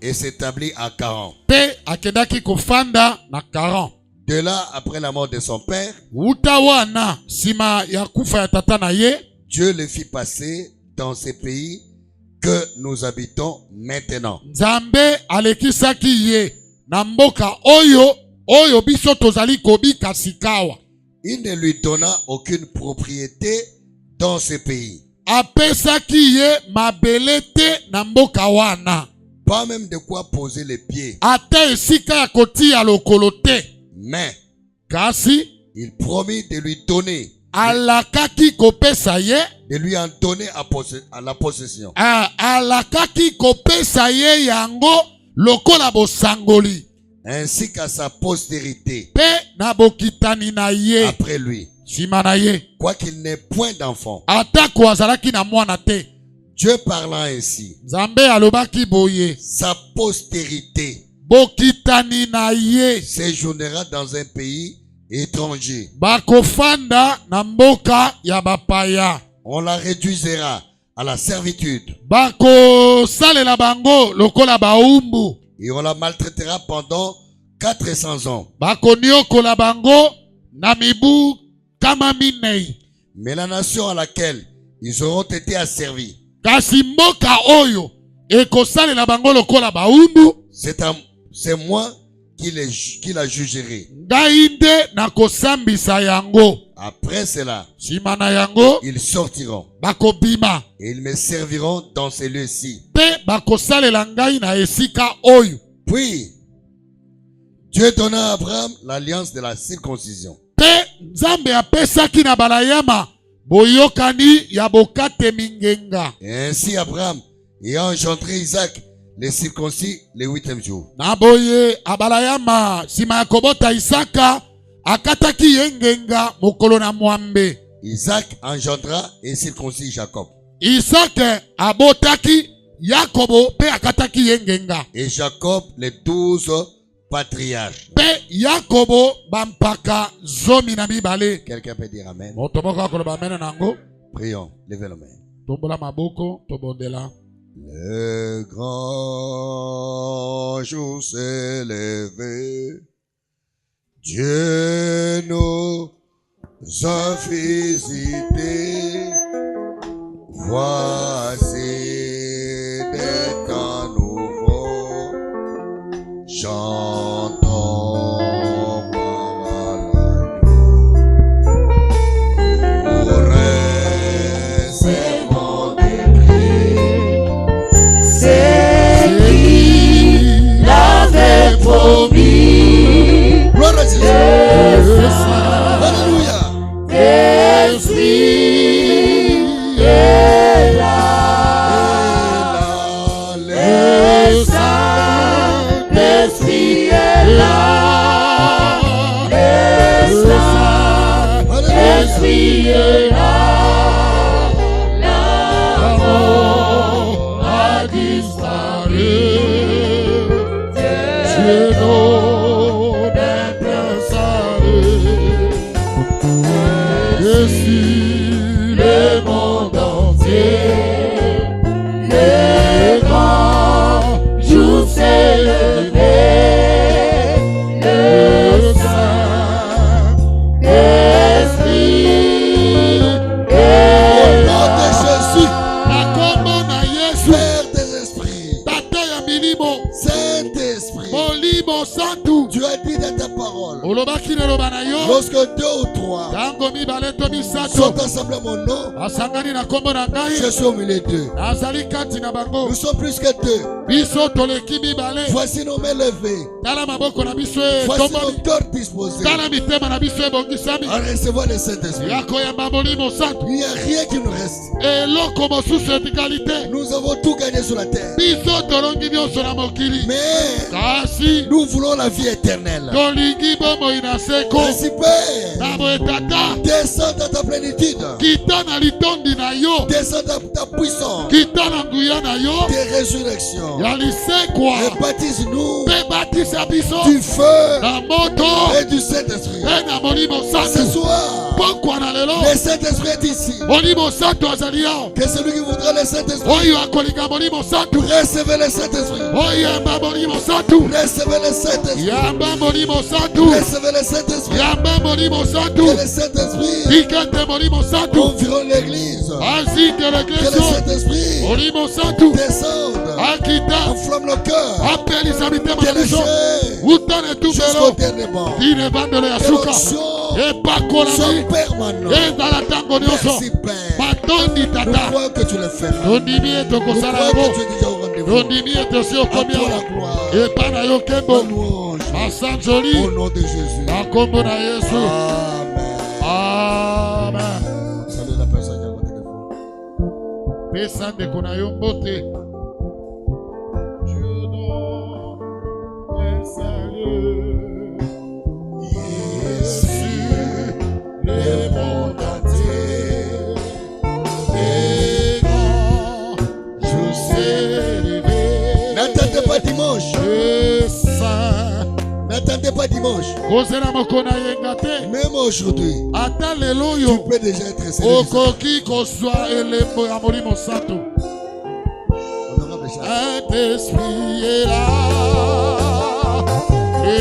et s'établit à Charan. Pe akedaki kofanda na Charan. De là, après la mort de son père, Utawana sima ya kufa ya tata na ye, Dieu le fit passer dans ces pays que nous habitons maintenant. Nzambe alekisaki ye na mboka oyo biso tozali kobika sikawa. Il ne lui donna aucune propriété dans ce pays. Apesaki ye mabele te na mboka wana. Pas même de quoi poser les pieds. Ate esika ya kotia lokolo te. Mais kasi il promit de lui donner, alakaki kopesa ye, de lui en donner à la possession. Alakaki kopesa ye yango lokola bosangoli, ainsi qu'à sa postérité pe na bokitani na ye après lui, sima na ye, quoiqu'il n'ait point d'enfant. atako azalaki na mwana te. Dieu parlant ainsi, Nzambe alobaki boye, sa postérité bokitani na ye séjournera dans un pays étranger. bakofanda na mboka ya bapaya. On la réduisera à la servitude. Bakosalela bango lokola baumbu. Et on la maltraitera pendant 400 ans. Bakoniokola bango na mibu kama minei. Mais la nation à laquelle ils auront été asservis, kasi mboka oyo ekosalela bango lokola baumbu, c'est moi qui la jugerai. ngai nde nakosambisa yango. Après cela, sima na yango ils sortiront bakobima et ils me serviront dans ces lieux-ci. pe bakosalela ngai na esika oyo. Puis Dieu donna à Abraham l'alliance de la circoncision. Pe Nzambe apesaki na balayama boyokani ya bokate mingenga. Et ainsi Abraham ayant engendré Isaac, les circoncis le 8e jour. Na boye abalayama sima ya kobota Isaka akataki yengenga mokolo na mwambe. Isaac engendra et circoncis Jacob. Isaka abotaki Yakobo pe akataki yengenga. Et Jacob les 12 patriarches. Pe Yakobo bampaka zomi na mibale. Quelqu'un peut dire amen. Motomoko akoloba amen nango. Prions, levez la main. Tombola maboko tobondela. Le grand jour s'est levé. Dieu nous a visités. Voici des temps nouveaux. Chantons par l'agneau. Nous recevons des cris. C'est qui l'avait promis. Gloire à Jésus. Alléluia. L'Esprit est là. Le Saint-Esprit est là. Le Saint-Esprit est là. L'amour a disparu. Dieu donne un plein salut. Et sur le monde entier, le grand jour s'est levé. Le Saint-Esprit est Nom de là. Jésus, Na kombo na Yesu Père des esprits, tata ya milimo Saint-Esprit, molimo santu tu as dit dans ta parole, olobaki neloba na yo lorsque 2 ou 3 tango mibale to misato sont assemblés à mon nom, basangani na kombo na je ngai suis au milieu d'eux. nazali kati na bango. Nous sommes plus que 2. Biso toleki mibale. Voici nos mains levées. Tala maboko na biso Voici nos etomboli. cœurs disposés Tala mitema na biso ebongisami. à recevoir le Saint-Esprit. ya koyamba molimo santu. Il n'y a rien qui nous reste. eloko mosusu etikali te. Nous avons tout gagné sur la terre. biso tolongi nyonso na mokili. Mais kasi nous voulons la vie éternelle. tolingi bomoi na seko. Ainsi, Père, na boye tata descends dans ta plénitude. kita na litondi na yo. Descends dans ta puissance kita na nguya na yo. de résurrection. ya lisekwa. Et baptise-nous mpe batisa biso du feu na moto et du Saint-Esprit. mpe na molimo Ce santu. soir, Pokwa na lelo. Le Saint-Esprit est ici. Molimo Santo azalia. Que celui qui voudra le Saint-Esprit. Oyo akolinga molimo Santo. Recevez le Saint-Esprit. Oyamba molimo Santo. Recevez le Saint-Esprit. Yamba molimo Santo. Recevez le Saint-Esprit. Yamba molimo Santo. Que le Saint-Esprit Ikete molimo Santo. environne l'église. Azite Que le l'église. Saint-Esprit Molimo Santo. descende. Akita. Enflamme le cœur. Appelle Isabite Que le Malezo. chai Utane jusqu'au tubelo. dernier mort. Dine vandele ya Que suka. l'onction Epakolami. soit permanente. Ezala tango nyonso. Merci Père. Matondi Nous tata. croyons que tu le feras. Tondimi ete Nous kosala croyons yango. que tu es déjà au rendez-vous. Tondimi ete osi À okomi toi awa. la gloire. Epa na yo La kembo. louange. Masanjoli. Au nom de Jésus. Na kombo na Yesu. Amen. Amen. Salut la personne qui a votre téléphone. Pesa ndeko na yo mbote. Dieu donne un salut. Jésus, le monde entier. Les grands jours s'élevés. N'attendez pas dimanche. Le saint. N'attendez pas dimanche. Kozela mokona yenga te. Même aujourd'hui, Ata lelo tu yo. peux déjà être célèbre. Okoki kozwa elembo ya molimo santo. Honorable Charles. Saint-Esprit est là. Le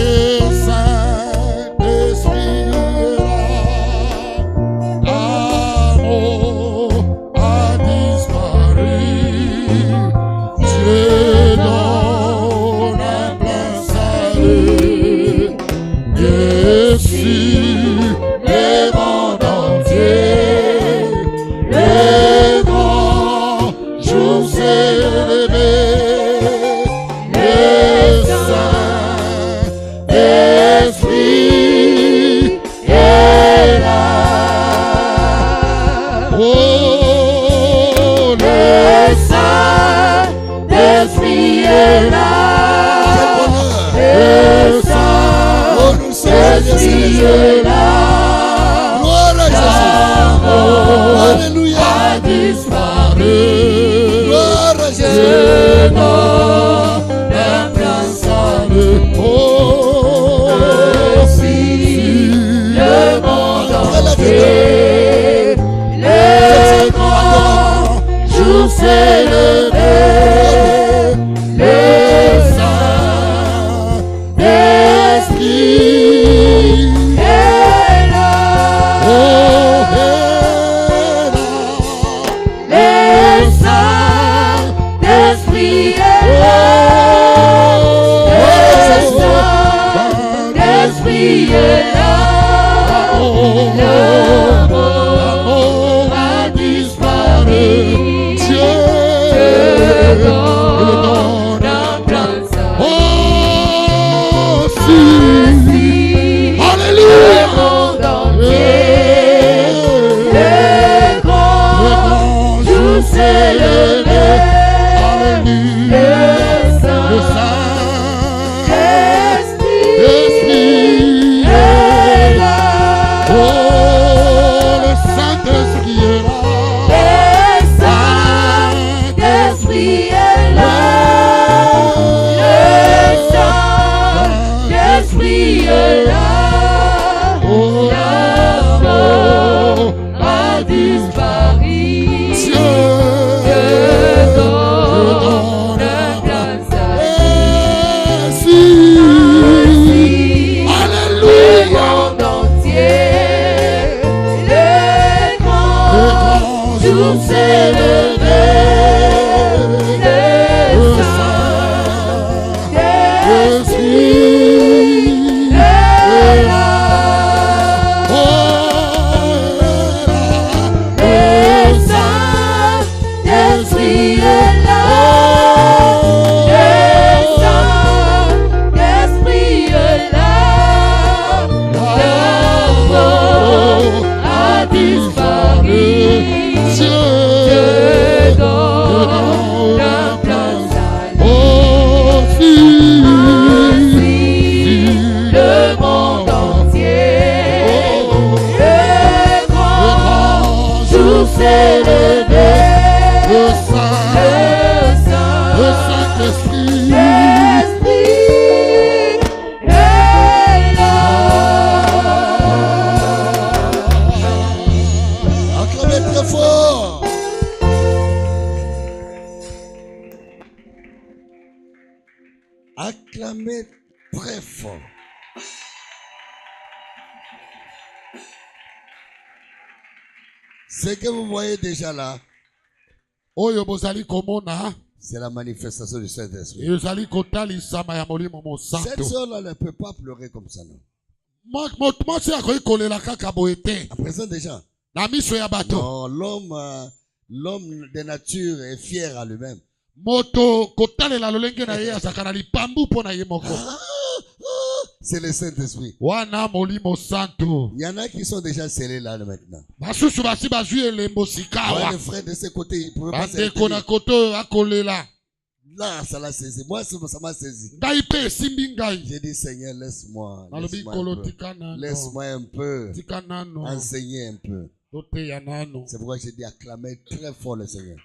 Saint-Esprit est là. L'amour a disparu. Dieu donne un plein salut. Jésus, le monde entier. Le grand jour s'est levé. Le Saint-Esprit est là. Oh, le Saint-Esprit est là. Le Oh, nous sommes Saint-Esprit est là. Gloire à Jésus. Alléluia. A disparu. Gloire à Jésus. Je donne un plein salut. Oh, si le monde entier, le grand jour s'est levé, le Saint-Esprit est là. Oh, est là. Le Saint-Esprit est là. Le Saint-Esprit est là. L'amour a disparu. Dieu donne un plein salut. Oh, si. Alléluia. Le monde entier, le grand jour s'est levé. Alléluia. Acclamez très fort. Ce que vous voyez déjà là, Oyo bozali komona. c'est la manifestation du Saint-Esprit. Ezali kotalisama ya molimo Cette mosantu. soeur-là ne peut pas pleurer comme ça, non. Mwasi akoki kolela kaka boye te. À présent déjà. Na miso ya bato. Non, l'homme de nature est fier à lui-même. Moto kotalela lolenge na ye azaka na lipambu mpo na ye moko. C'est le Saint-Esprit. Wana molimo santu. Il y en a qui sont déjà scellés là maintenant. Basusu basi bazwi elembo Ouais, sikawa. le frère de ce côté, il ne pouvait pas se Bandeko na retenir. koto akolela. Là, ça l'a saisi. Moi, ça m'a saisi. Ngai pe esimbi ngai. J'ai dit, Seigneur, laisse-moi. Nalobi Laisse-moi kolo un peu. tika nano. Laisse-moi un peu. Tika nano. Enseigner un peu. Tote ya nano. C'est pourquoi j'ai dit acclamer très fort le Seigneur.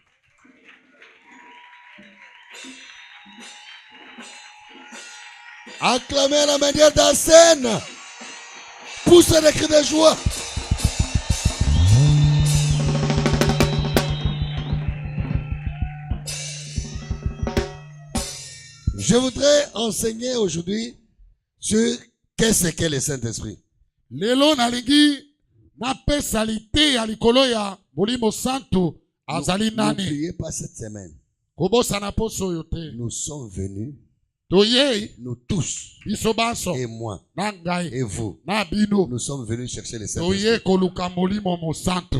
Acclamez la manière de la scène. Poussez des cris de joie. Je voudrais enseigner aujourd'hui sur qu'est-ce qu'est le Saint-Esprit. Lelo nalingi napesa lite ya likolo ya molimo santu azali nani. N'oubliez pas cette semaine. Kobosana poso oyo te. Nous sommes venus, Toyei nous tous, biso banso et moi, na ngai et vous, na bino. nous sommes venus chercher le Saint-Esprit. Toye koluka molimo mosantu.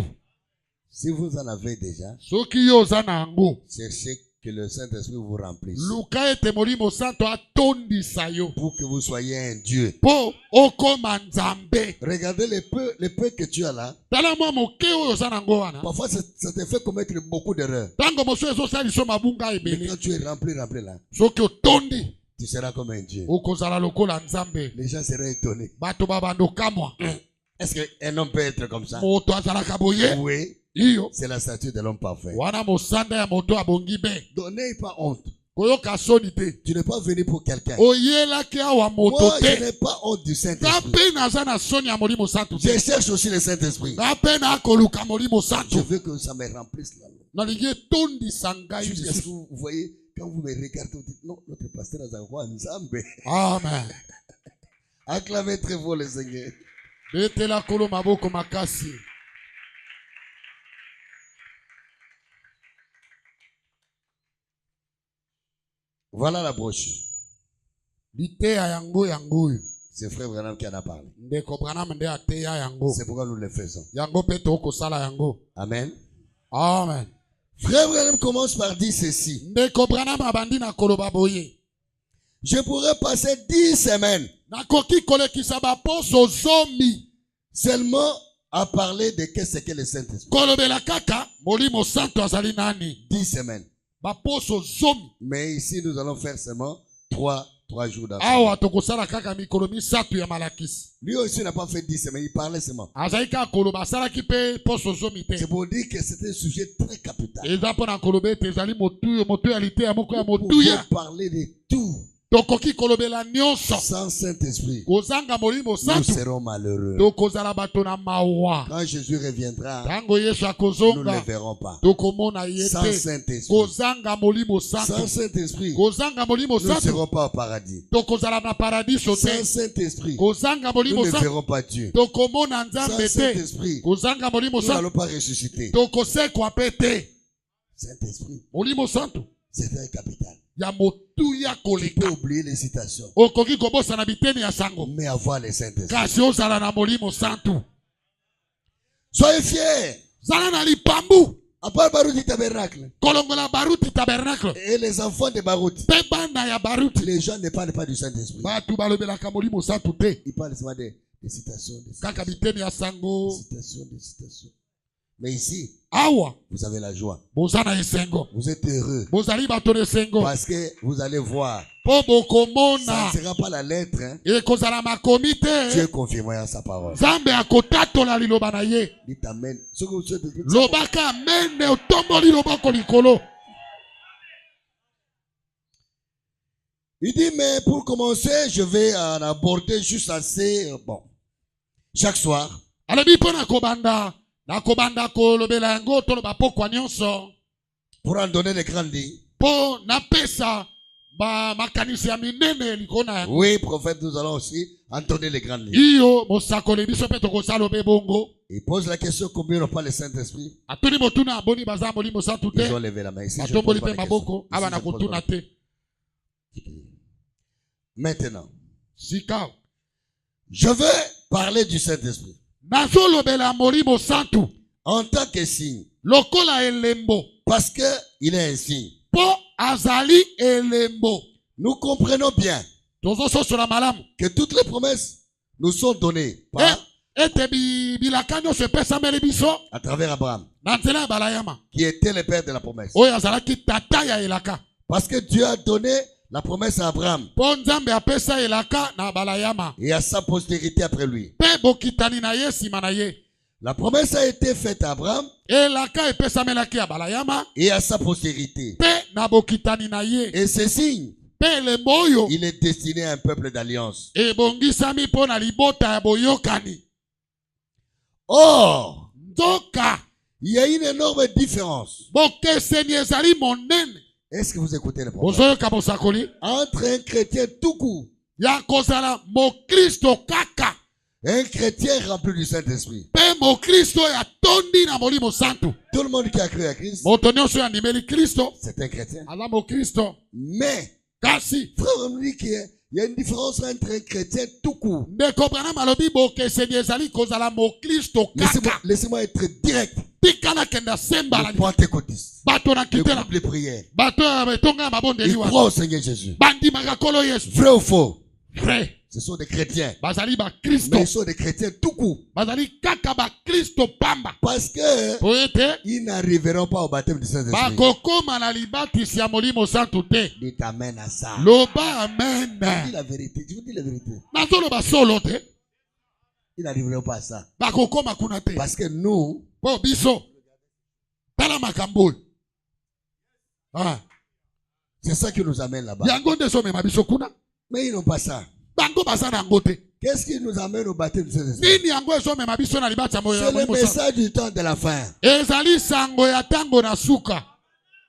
Si vous en avez déjà, Soki yo oza na yango, cherchez que le Saint-Esprit vous remplisse. luka ete molimo santu atondisa yo Pour que vous soyez un Dieu. mpo okoma nzambe. Regardez le peu que tu as là. Tala mwa moke oyo oza nango wana. Parfois, ça te fait commettre beaucoup d'erreurs. Tango mosusu ezosaliso mabunga Mais ebele. quand tu es rempli là, Soki otondi, tu seras comme un Dieu. okozala lokola nzambe. Les gens seraient étonnés. Bato babando kamwa. Est-ce qu'un homme peut être comme ça? Moto azalaka boye. Oui. Iyo. C'est la statue de l'homme parfait. Wana mosanda ya moto abongi be. Donc, n'aie pas honte. Koyoka soni te. Tu n'es pas venu pour quelqu'un. Oyelaki awa moto Moi, je te. n'ai pas honte du Nga Saint-Esprit. mpe naza na soni ya molimo santu te. Je cherche aussi le Saint-Esprit. Nga mpe nakoluka molimo Je santu. veux que ça me remplisse là. Nalingi etondisa ngai Jusqu'à ce que lisusu. vous voyez, quand vous me regardez, vous dites, non, notre pasteur a roi Nzambe. Amen. Acclamez très fort le Seigneur. Betela kolo maboko makasi. Voilà la brochure. Liteya yango yango. C'est frère Branham qui en a parlé. Ndeko Branham nde ateya yango. C'est pourquoi nous le faisons. Yango pe tokosala yango. Amen. Amen. Frère Branham commence par dire ceci. Ndeko Branham abandi na koloba boye. Je pourrais passer 10 semaines Nakoki kolekisa baposo zomi. seulement à parler de qu'est-ce que le Saint-Esprit. Kolobela kaka molimo santo azali nani. 10 semaines. Baposo zomi. Mais ici, nous allons faire seulement 3 jours d'affilée. Awa tokosala kaka mikolo misato ya malakisi. Lui aussi n'a pas fait 10 semaines, il parlait seulement. Azali kaka koloba asalaki pe poso zomi te. C'est pour dire que c'était un sujet très capital. Eza mpo na koloba ete ezali motu ya lite ya moko ya Nous pouvons motuya. parler de tout. Tokoki kolobela nyonso. Sans Saint-Esprit, Kozanga molimo nous santu. serons malheureux. Tokozala bato na mawa. Quand Jésus reviendra, Tango Yesu nous ne le akozonga. verrons pas. Tokomona ye Sans te. Saint-Esprit, Kozanga molimo sans santu. Saint-Esprit, Kozanga molimo nous ne santu. serons pas au paradis. Tokozala na paradiso Sans te. Saint-Esprit, Kozanga nous molimo ne santu. verrons pas Dieu. Tokomona Sans nzambe te. Saint-Esprit, Kozanga molimo nous santu. n'allons pas ressusciter. Tokosekwa pe te. Saint-Esprit, Molimo santu. c'est un capital. Ya motuya Tu peux koleka. oublier les citations, Okoki kobosana biteni ya sango. mais avoir le Saint-Esprit. Kasi ozala na molimo santu. Soyez fiers. Zala na lipambu. À part Barouti Tabernacle Kolongola baruti tabernacle. et les enfants de Barouti, Pe banda ya baruti. les gens ne parlent pas du Saint-Esprit. Batu balobelaka molimo santu te. Ils parlent seulement des citations, Kaka biteni ya sango. des citations. Mais ici, Awa. vous avez la joie. Bozana esengo. Vous êtes heureux Bozali bato na esengo. parce que vous allez voir. Po Ça bokomona. ne sera pas la lettre. Hein. Ekozala makomi te. Dieu confirme à sa parole. Nzambe akotatola liloba na ye. Il t'amène. Ce que vous souhaitez, Lobaka mende otomboli loboko likolo. il dit, mais pour commencer, je vais en aborder juste assez. Bon. Chaque soir, Alobi mpo na kobanda. Na kobanda kolobela yango toloba pokwa nyonso. pour en donner les grandes lignes, Po napesa Oui, prophète, nous allons aussi entonner les grandes lignes. Il pose la question combien n'ont pas le Saint-Esprit. Ils ont levé la main ici. Je pose pas la question. Ici, je pose pas la question. Maintenant, je veux parler du Saint-Esprit en tant que signe. Parce qu'il est un signe. Nous comprenons bien que toutes les promesses nous sont données par, à travers Abraham, qui était le père de la promesse. Parce que Dieu a donné la promesse à Abraham et à sa postérité après lui. La promesse a été faite à Abraham et à sa postérité. Et ce signe, il est destiné à un peuple d'alliance. Or, il y a une énorme différence. Est-ce que vous écoutez le problème? Entre un chrétien tout court, un chrétien rempli du Saint-Esprit. Tout le monde qui a cru à Christ, c'est un chrétien. Mais, frère, on nous dit qu'il y a une différence entre un chrétien tout court. Laissez-moi être direct. Le pentecôtiste, le groupe de prière, ils croient au Seigneur Jésus. Vrai ou faux? Vrai. Ce sont des chrétiens. Mais ils sont des chrétiens tout court. Parce que ils n'arriveront pas au baptême du Saint-Esprit. Dites amen à ça. Je vous dis la vérité. Ils n'arriveront pas à ça. Parce que nous, c'est ça qui nous amène là-bas. Mais ils n'ont pas ça. Qu'est-ce qui nous amène au baptême du Saint-Esprit? C'est le message du temps de la fin.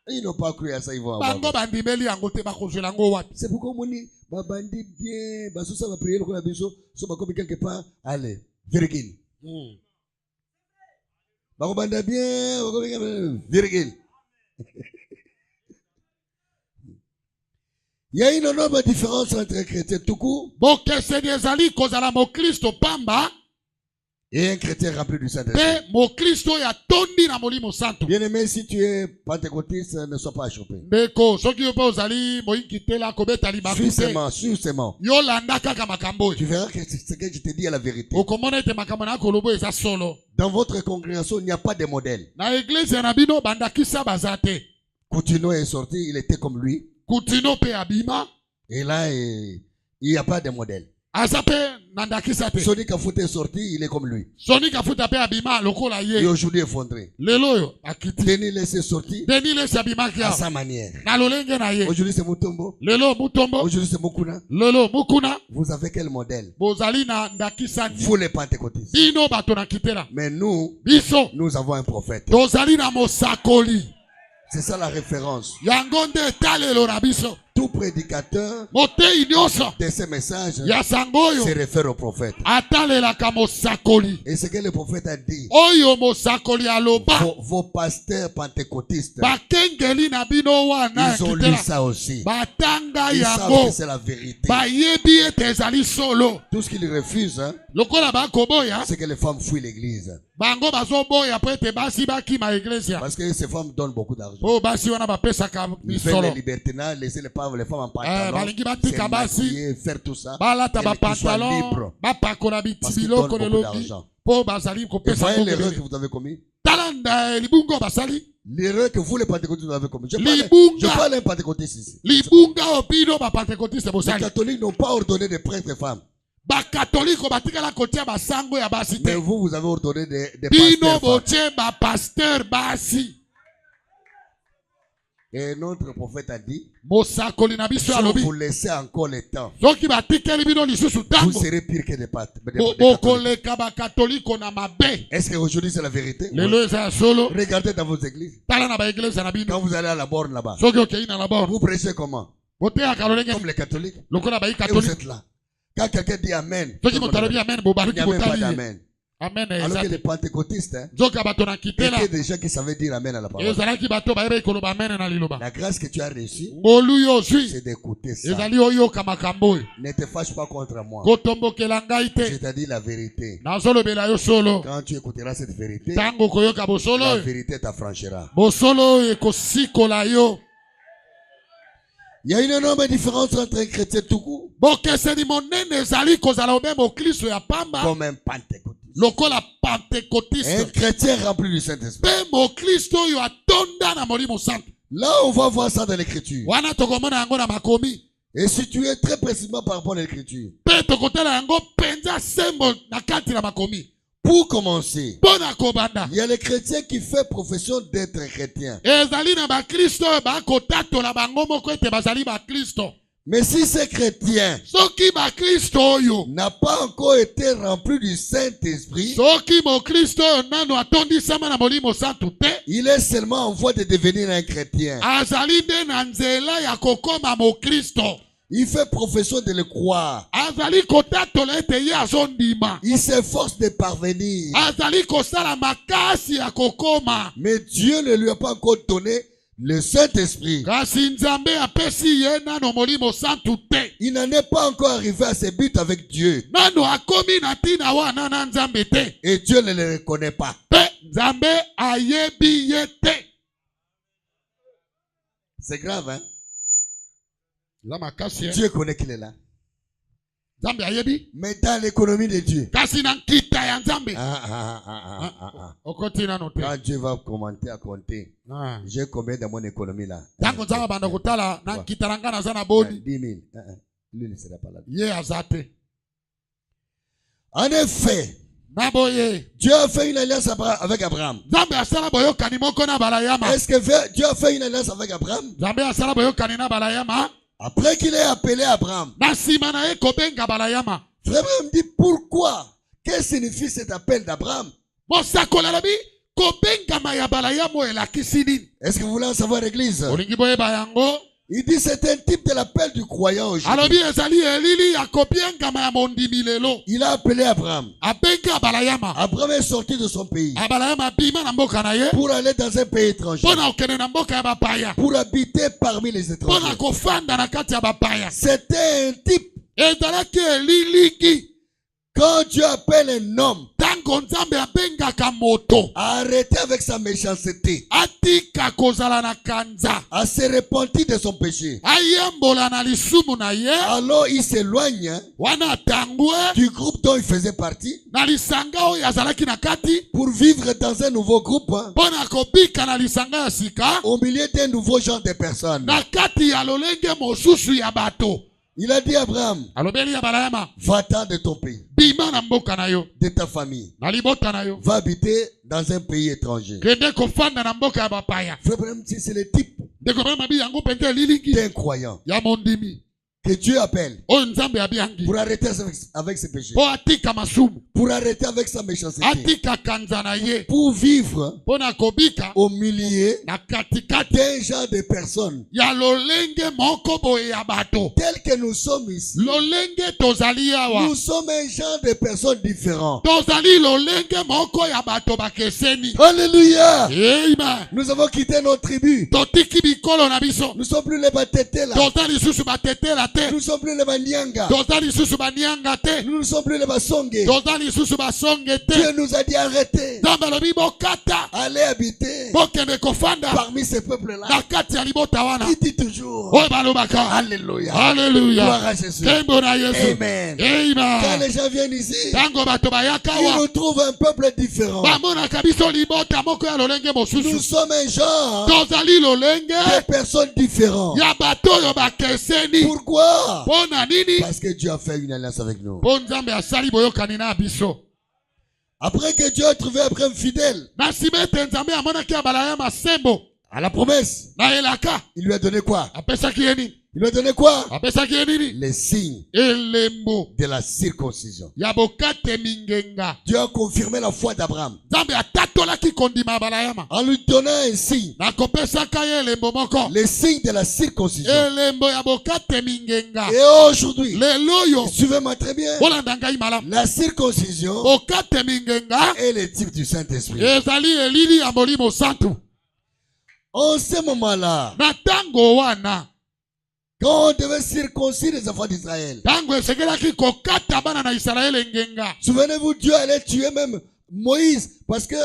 Ils n'ont pas cru à ça, ils vont avoir. C'est pourquoi on dit, babandi bien, basusa va prier le biso, so bakomi quelque part, allez, virgule. Bakobanda bien, bakomi virgule. Il y a une énorme différence entre un chrétien tout court et un chrétien rempli du Saint-Esprit. Bien aimé, si tu es pentecôtiste, ne sois pas chopé. Suis seulement. Tu verras que ce que je te dis est la vérité. Dans votre congrégation, il n'y a pas de modèle. Coutinho est sorti, il était comme lui. Et là, il n'y a pas de modèle. Sonic Kafute est sorti, il est comme lui. Et aujourd'hui effondré. Denis est sorti à sa manière. Aujourd'hui c'est Mutombo. Aujourd'hui c'est Mukuna. Vous avez quel modèle? Vous les pentecôtistes. Mais nous avons un prophète. C'est ça la référence. Tout prédicateur de ces messages se réfère au prophète. Et ce que le prophète a dit, vos pasteurs pentecôtistes, ils ont lu ça aussi. Ils savent que c'est la vérité. Tout ce qu'ils refusent, c'est que les femmes fuient l'église. Parce que ces femmes donnent beaucoup d'argent. Ils veulent les libertinats, laisser les femmes en pantalon, se maquiller, faire tout ça. Qu'ils soient libres. Parce qu'ils donnent beaucoup d'argent. Et voyez l'erreur que vous avez commis. L'erreur que vous les pentecôtistes vous avez commis. Je parle d'un pentecôtiste ici. Les catholiques n'ont pas ordonné de prêtres femmes. Mais vous avez ordonné des pasteurs femmes. Et notre prophète a dit, si vous laissez encore le temps, vous serez pire que des catholiques. Est-ce qu'aujourd'hui c'est la vérité? Regardez dans vos églises. Quand vous allez à la borne là-bas, vous prêchez comment? Comme les catholiques. Et vous êtes là. Quand quelqu'un dit Amen, il n'y a même pas d'Amen. Amen. Alors que les pentecôtistes, étaient des gens qui savaient dire Amen à la parole. La grâce que tu as reçue, c'est d'écouter ça. Ne te fâche pas contre moi. Je t'ai dit la vérité. Quand tu écouteras cette vérité, la vérité t'affranchira. Il y a une énorme différence entre un chrétien tout court comme un pentecôtiste. Un chrétien rempli du Saint-Esprit. Là, on va voir ça dans l'Écriture. Et si tu es très précisément par rapport à l'Écriture. Pour commencer, il y a les chrétiens qui font profession d'être chrétiens. Mais si ces chrétiens n'a pas encore été rempli du Saint-Esprit, il est seulement en voie de devenir un chrétien. Il fait profession de le croire. Il s'efforce de parvenir. Mais Dieu ne lui a pas encore donné le Saint-Esprit. Il n'en est pas encore arrivé à ses buts avec Dieu. Et Dieu ne le reconnaît pas. C'est grave, hein? Dieu connaît qu'il est là. Mais dans l'économie de Dieu, quand Dieu va commenter à compter, j'ai combien dans mon économie là? 10 000. Lui ne sera pas là. En effet, Dieu a fait une alliance avec Abraham. Est-ce que Dieu a fait une alliance avec Abraham? Après qu'il ait appelé Abraham, Frère me dit pourquoi? Qu'est-ce que signifie cet appel d'Abraham? Est-ce que vous voulez en savoir, l'église? Il dit c'est un type de l'appel du croyant aujourd'hui. Il a appelé Abraham. Abraham est sorti de son pays pour aller dans un pays étranger, pour habiter parmi les étrangers. C'était un type. Quand Dieu appelle un homme à arrêter avec sa méchanceté, à se repentir de son péché, alors il s'éloigne du groupe dont il faisait partie pour vivre dans un nouveau groupe, au milieu d'un nouveau genre de personnes. Il a dit à Abraham, va-t'en de ton pays, de ta famille, va habiter dans un pays étranger. Frère, c'est le type d'un croyant que Dieu appelle pour arrêter avec ses péchés, pour arrêter avec sa méchanceté, pour vivre au milieu d'un genre de personnes tels que nous sommes ici. Nous sommes un genre de personnes différents. Alléluia. Nous avons quitté nos tribus. Nous ne sommes plus les Batétés là. Nous ne sommes plus les Banyanga. Nous ne sommes plus les Basonge. Dieu nous a dit arrêtez. Allez habiter parmi ces peuples-là. Qui dit toujours Alléluia. Alléluia. Gloire à Jésus. Amen. Quand les gens viennent ici, ils retrouvent un peuple différent. Nous sommes un genre de personnes différentes. Pourquoi? Parce que Dieu a fait une alliance avec nous. Après que Dieu a trouvé Abraham fidèle à la promesse, il lui a donné quoi? Il lui a donné quoi? Apesaki ye nini? Les signes Elembo de la circoncision. ya bokate mingenga. Dieu a confirmé la foi d'Abraham Nzambe atatolaki kondima balayama. en lui donnant un signe. Nakopesaka ye elembo moko. Les signes de la circoncision. Elembo ya bokate mingenga. Et aujourd'hui, Leloyo suivez-moi très bien, bolanda ngai malamu. la circoncision Bokate mingenga est le type du Saint-Esprit. ezali elili ya molimo santu. En ce moment-là, Na tango wana quand on devait circoncire les enfants d'Israël, tango esekelaki kokata bana na Israele ngenga. souvenez-vous, Dieu allait tuer même Moïse parce que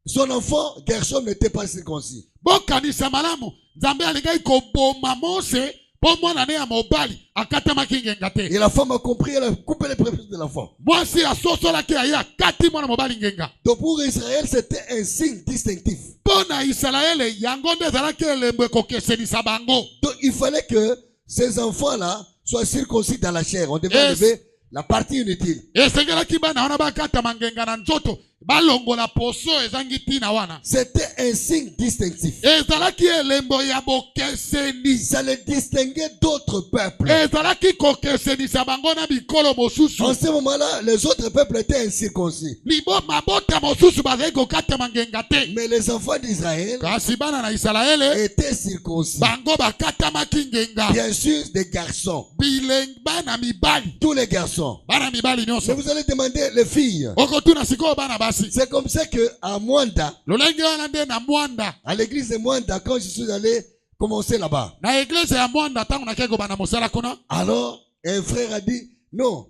son enfant Gershom n'était pas circoncis. Bokanisa malamu Nzambe alingai koboma Mose po mwana ne ya mobali akatamaki ngenga te. Et la femme a compris, elle a coupé les prépuces de l'enfant. Mwasi asosolaki aye akati mwana mobali ngenga. Donc pour Israël, c'était un signe distinctif. Po na Israele yango nde ezalaki elembo ekokesenisa bango. Donc il fallait que ces enfants-là soient circoncis dans la chair. On devait enlever la partie inutile. Esengelaki bana wana bakatama ngenga na nzoto balongola poso ezangi tina wana. C'était un signe distinctif. Ezalaki elembo ya bokeseni. Ça les distinguait d'autres peuples. Ezalaki kokesenisa bango na bikolo mosusu. En ce moment-là, les autres peuples étaient incirconcis. Libo mabota mosusu bazali kokatama ngenga te. Mais les enfants d'Israël Kasi bana na Israele étaient circoncis. bango bakatamaki ngenga. Bien sûr, des garçons. Bileng bana mibali. Tous les garçons. Bana mibali Mais nyonso. vous allez demander les filles. Okotuna sikoyo bana basi. C'est comme ça que à Mwanda, Lolenge wana nde na Mwanda. à l'église de Mwanda, quand je suis allé commencer là-bas, Na eglise ya Mwanda tangu nakeko bana mosala kuna. alors un frère a dit non,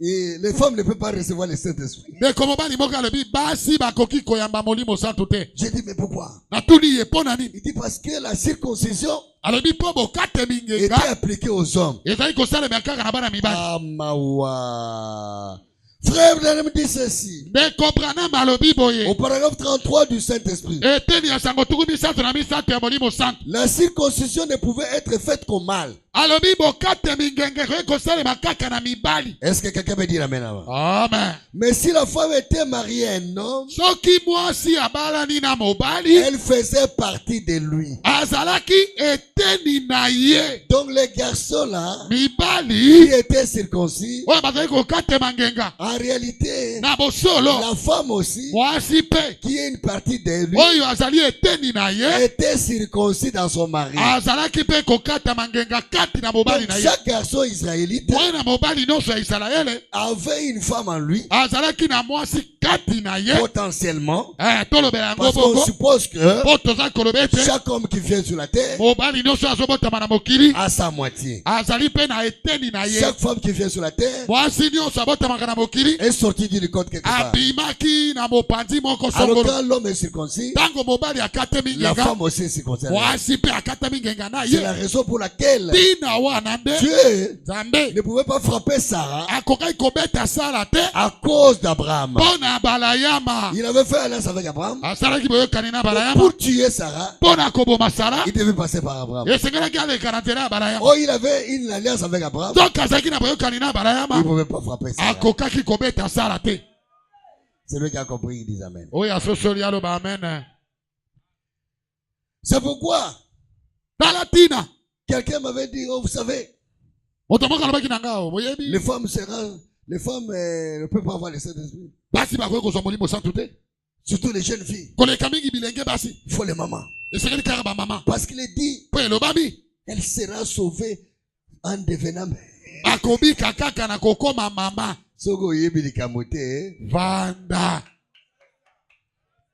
et les femmes ne peuvent pas recevoir le Saint-Esprit. Ndeko mobali moko alobi basi bakoki koyamba molimo santu te. J'ai dit mais pourquoi? Natuni ye pona nini? Il dit parce que la circoncision Alobi po bokate était mingenga. appliquée aux hommes. Ezali kosalemela kaka na bana mibali. Ah mawa. Frère, vous allez me dire ceci. Ndeko Branham alobi boye. Au paragraphe 33 du Saint-Esprit, Eteni ya sango tuku misato na misato ya molimo santu. la circoncision ne pouvait être faite qu'au mâle. Alobi bokate mingenga koki kosalema kaka na mibali. Est-ce que quelqu'un peut dire amen avant? Amen. Mais si la femme était mariée à un homme, Soki mwasi abalani na mobali. elle faisait partie de lui. Azalaki eteni na ye. Donc les garçons là, qui Mibali. étaient circoncis, Oyo bazali kokate mangenga. en réalité, Na bosolo. la femme aussi, Mwasi pe. qui est une partie de lui, Oyo azali eteni na ye. était circoncis dans son mari. Azalaki pe kokata mangenga kati na mobali Donc na ye. chaque garçon israélite Mwana mobali nyonso ya Israele. avait une femme en lui, Azalaki na mwasi kati na ye. potentiellement, Tolobela yango parce qu'on boko. suppose que Po toza koloba ete chaque homme qui vient sur la terre mobali nyonso azobotama na mokili. a sa moitié. Azali pe na eteni na ye. Chaque femme qui vient sur la terre Mwasi nyonso abotamaka na mokili. est sortie du code quelque part. Abimaki na mopanzi moko Alors songolo. quand l'homme est circoncis, Tango mobali akate la mingenga. femme aussi est circoncis. Mwasi pe akata mingenga na C'est la ye. raison pour laquelle Tina wana nde. Dieu Nzambe ne pouvait pas frapper Sarah akokaki kobeta sala te. à cause d'Abraham. Pona balayama. Il avait fait alliance avec Abraham. Asalaki boyokani na balayama. Pour tuer Sarah, Pona koboma sala. il devait passer par Abraham. Esengelaki aleka na nzela ya balayama. Oh, il avait une alliance avec Abraham. Donc azalaki na boyokani na Il ne balayama. pouvait pas frapper Sarah. Akokaki kobeta sala te. C'est lui qui a compris, il dit Amen. Oyo asosoli aloba amen. C'est pourquoi Tala tina. quelqu'un m'avait dit, oh, vous savez, Moto moko alobaki na ngao boyebi. les femmes ne peuvent pas avoir le Saint-Esprit. Basi bakoki kozwa molimo santu te. Surtout les jeunes filles. Koleka mingi bilenge basi. Il faut les mamans. Esengeli kaka bamama. Parce qu'il est dit, Po elobami. elle sera sauvée en devenant mère. Akobika kaka na kokoma mama. Sogo yebi likamote, Vanda.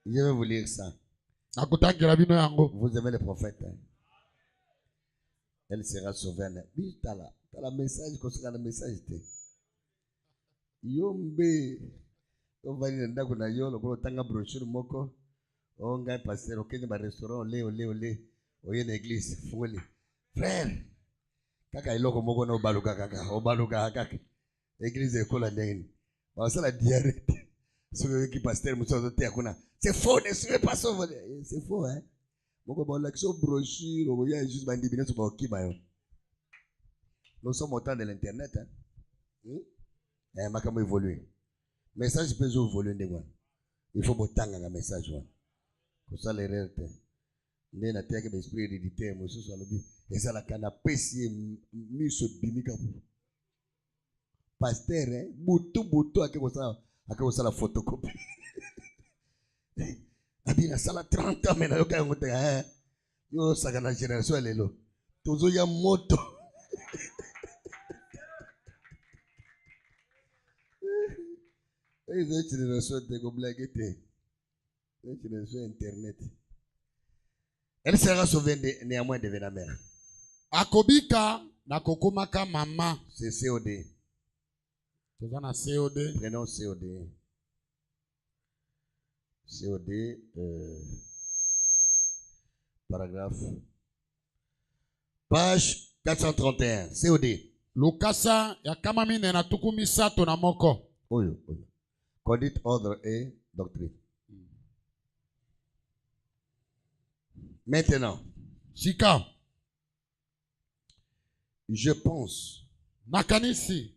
je vais vous lire ça. Nakutangela bino yango. Vous aimez les prophètes. Hein? Elle sera sauvée. Mais t'as la message, qu'on sera le message. Yombe. On va dire que na yo, le tanga brochure moko. On gagne passer au Kenya restaurant, olé. Oye l'église, folie. Frère. Kaka iloko moko na obaluka kaka. Obaluka kaka. Église école ndeni. Ça la diarrhée. Ce qui pasteur muso te akuna. C'est faux, ne soyez pas sauvé. C'est faux hein. Moko ba l'action brochure, on y juste bandi bino ba okiba yo. Nous sommes au temps de l'internet hein. Makamo évoluer. Message peut évoluer ndengwa. Il faut botanga nga message wa. Ko ça l'erreur te. nde na teke l'esprit héréditaire mosusu alobi ezalaka na pesi miso bimika pasteur butu ake kosala photocopie abi nasala 30 ans mena yoka yango te yo saka na génération ya lelo tozoya moto eza génération te koblage te génération internet. Elle sera sauvée néanmoins devenant mère. Akobika na kokomaka mama. C'est COD. Tozana COD. Prenons COD. COD. Paragraphe. Page 431. COD. Lukasa ya kama mine na tukumi sato na moko. Oyo. Conduite, ordre et doctrine. Maintenant, Sika, je pense nakanisi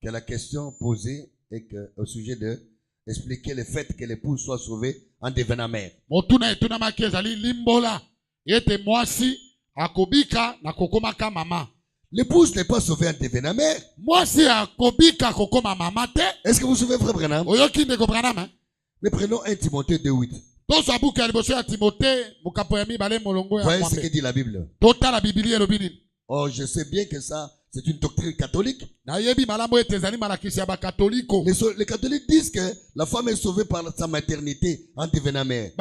que la question posée est que, au sujet de expliquer le fait que l'épouse soit sauvée en devenant mère. Motuna etuna makezali limbola ete mwasi akobika na kokomaka mama. L'épouse n'est pas sauvée en devenant mère. Mwasi akobika kokoma mama te. Est-ce que vous sauvez frère Branham? Oyoki ndeko Branham. Mais prenons 1 Timothée 2:8. Voyez ce que dit la Bible. Oh, je sais bien que ça, c'est une doctrine catholique. Les catholiques disent que la femme est sauvée par sa maternité en devenant mère.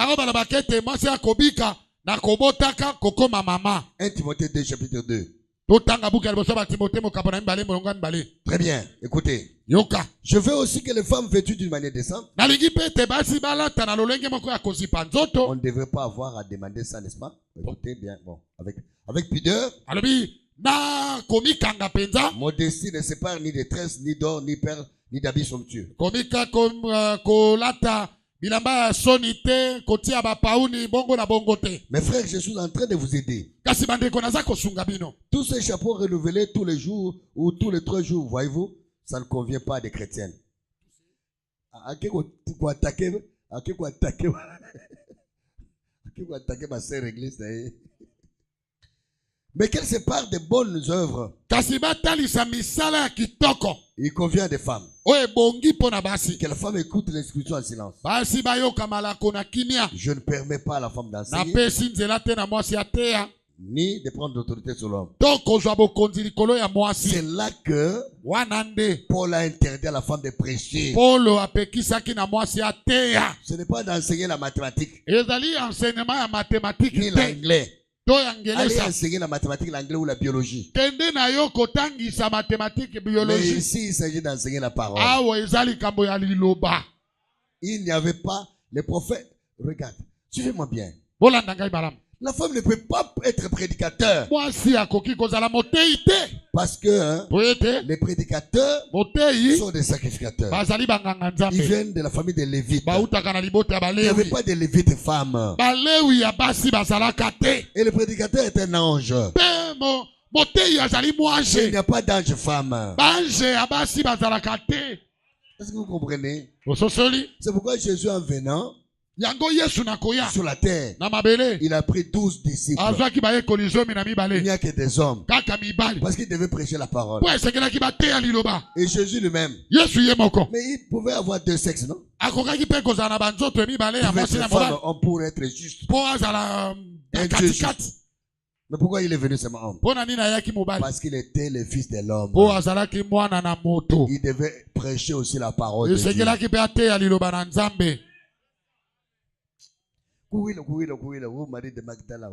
1 Timothée 2, chapitre 2. Très bien, écoutez. Je veux aussi que les femmes vêtues d'une manière décente. On ne devrait pas avoir à demander ça, n'est-ce pas? Écoutez bien, bon, avec pudeur. Modestie ne sépare ni de tresses, ni d'or, ni perles, ni d'habits somptueux. Mes frères, je suis en train de vous aider. Tous ces chapeaux renouvelés tous les jours ou tous les 3 jours, voyez-vous, ça ne convient pas à des chrétiennes. Mais qu'elle sépare des bonnes œuvres. Il convient à des femmes. Que la femme écoute l'instruction en silence. Je ne permets pas à la femme d'enseigner ni de prendre l'autorité sur l'homme. C'est là que Paul a interdit à la femme de prêcher. Ce n'est pas d'enseigner la mathématique ni l'anglais. Allez enseigner la mathématique, l'anglais ou la biologie. Mais ici, il s'agit d'enseigner la parole. Il n'y avait pas les prophètes. Regarde, suivez-moi bien. La femme ne peut pas être prédicateur. Parce que les prédicateurs sont des sacrificateurs. Ils viennent de la famille des Lévites. Il n'y avait pas de Lévites femmes. Et le prédicateur est un ange. Il n'y a pas d'ange femme. Est-ce que vous comprenez? C'est pourquoi Jésus en venant sur la terre, il a pris 12 disciples. Il n'y a que des hommes. Parce qu'il devait prêcher la parole. Et Jésus lui-même. Mais il pouvait avoir 2 sexes, non? On pourrait être juste. Mais pourquoi il est venu seulement homme? Parce qu'il était le fils de l'homme. Il devait prêcher aussi la parole de Dieu. Oh, Marie de Magdala,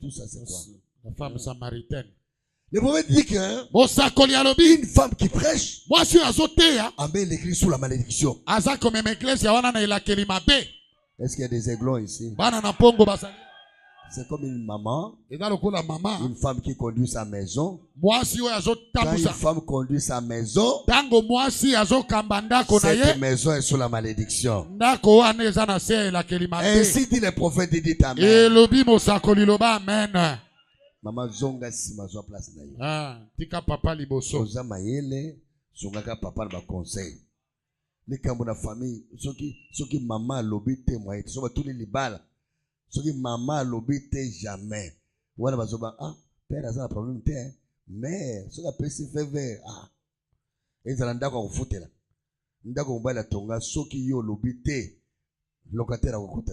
tout ça c'est quoi? La femme samaritaine. Le prophète dit qu'une femme qui prêche amène l'église sous la malédiction. Est-ce qu'il y a des aiglons ici? C'est comme une maman, une femme qui conduit sa maison. Quand une femme conduit sa maison, cette maison est sous la malédiction. Ainsi dit le prophète, dit Amen. Maman zonga si ma place na yo. Tika papa liboso. Oza mayele, zonga papa na conseil. Les camps de la famille, ceux qui maman l'obité, moi, ils sont tous les libales. Ceux qui maman l'obité jamais. Voilà, bah, ah, père, ça a un problème, mais, ceux qui appellent ce fait vert, ah. Et ça n'a pas foutu là. N'a pas la tonga, ceux qui ont l'obité, locataire à côté.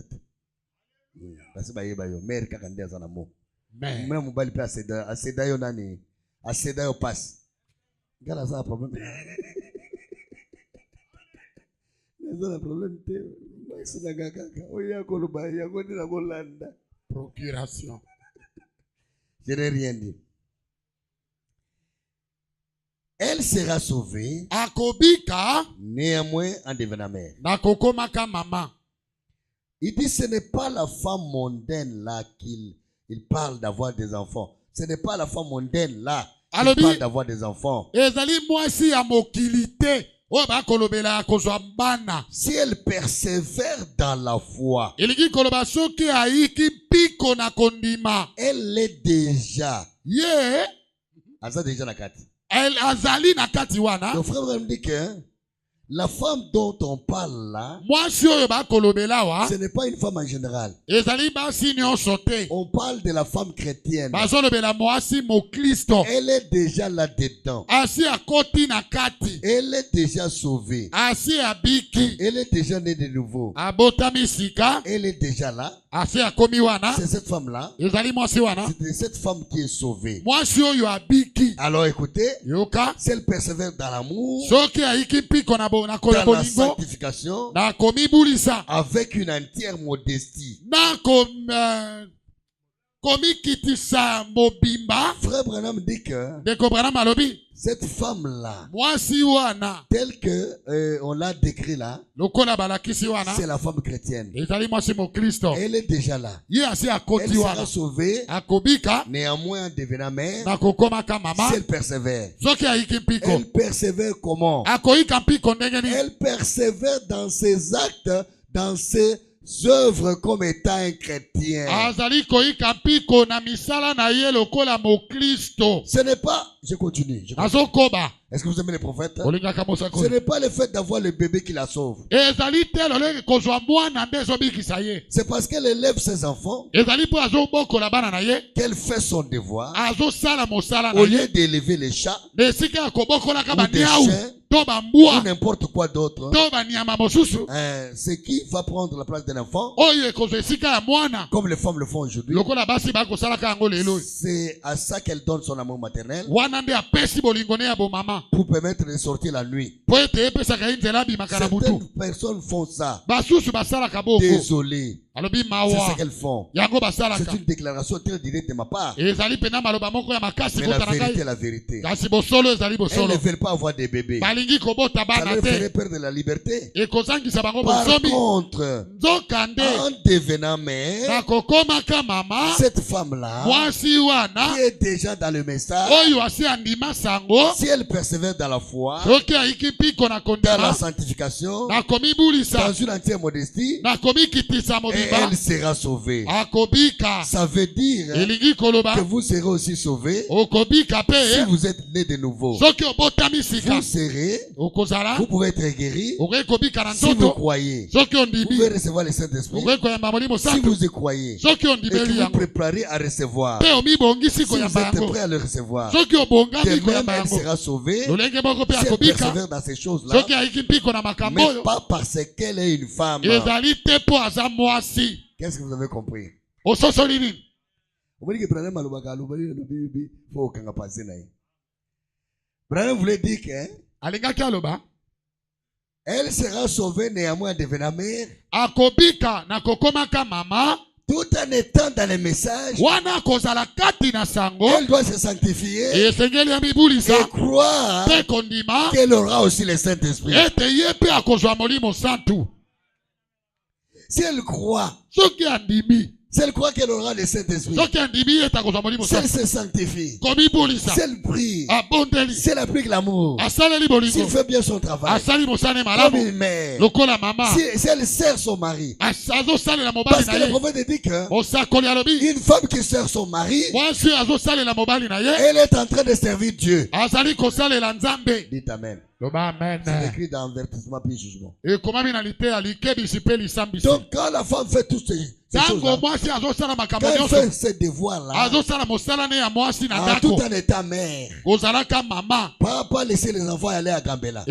Parce que, bah, mère, quand on dit ça, l'amour. Mais, moi, mon bal place, c'est d'ailleurs, nani, c'est d'ailleurs passe. Regarde, ça a un problème. C'est un problème. Procuration. Je n'ai rien dit. Elle sera sauvée. Akobika. Néanmoins en devenant mère. Nakokomaka mama. Il dit ce n'est pas la femme mondaine là qu'il parle d'avoir des enfants. Ce n'est pas la femme mondaine là qui parle d'avoir des enfants. Ezali mwasi ya mokilité. Si elle persévère dans la foi, elle est déjà. Yeah. Elle azali na kati wana. Le frère me dit que la femme dont on parle là, ce n'est pas une femme en général. On parle de la femme chrétienne. Elle est déjà là-dedans. Elle est déjà sauvée. Elle est déjà née de nouveau. Elle est déjà là. C'est cette femme-là. C'est cette femme qui est sauvée. Alors écoutez, si elle persévère dans l'amour, dans la sanctification, avec une entière modestie. Frère Branham dit que cette femme-là, telle que on l'a décrit là, c'est la femme chrétienne. Elle est déjà là. Elle sera sauvée, néanmoins en devenant mère, si elle persévère. Elle persévère comment? Elle persévère dans ses actes, dans ses œuvres comme étant un chrétien. Ce n'est pas... Je continue. Est-ce que vous aimez les prophètes? Ce n'est pas le fait d'avoir le bébé qui la sauve. C'est parce qu'elle élève ses enfants qu'elle fait son devoir. Au lieu d'élever les chats ou des chiens ou n'importe quoi d'autre, ce qui va prendre la place d'un enfant, comme les femmes le font aujourd'hui, c'est à ça qu'elle donne son amour maternel pour permettre de sortir la nuit. Certaines personnes font ça. Désolé. C'est ce qu'elles font. C'est une déclaration très directe de ma part. Mais la vérité est la vérité. Elles ne veulent pas avoir des bébés. Ça leur ferait perdre la liberté. Par contre, en devenant mère, cette femme-là, qui est déjà dans le message, si elle persévère dans la foi, dans la sanctification, dans une entière modestie, elle sera sauvée. Ça veut dire que vous serez aussi sauvez si vous êtes né de nouveau. Vous serez, vous pouvez être guéri si vous croyez. Vous pouvez recevoir le Saint-Esprit si vous y croyez. Et que vous préparez à recevoir. Si vous êtes prêt à le recevoir, de même elle sera sauvée si elle persévère dans ces choses-là, mais pas parce qu'elle est une femme. Qu'est-ce que vous avez compris? Branham voulait dire qu'elle sera sauvée néanmoins en devenant mère, tout en étant dans les messages. Elle doit se sanctifier et croire qu'elle aura aussi le Saint-Esprit. Si elle croit, si elle croit qu'elle aura le Saint-Esprit, si elle se sanctifie, si elle prie, si elle applique l'amour, s'il fait bien son travail, comme une mère, si elle sert son mari, parce que le prophète dit que une femme qui sert son mari, elle est en train de servir Dieu. Dites amen. C'est écrit dans avertissement puis jugement. Donc quand la femme fait toutes ces choses-là, quand elle fait ces devoirs-là, tout en étant mère, pas laisser les enfants aller à Gambela,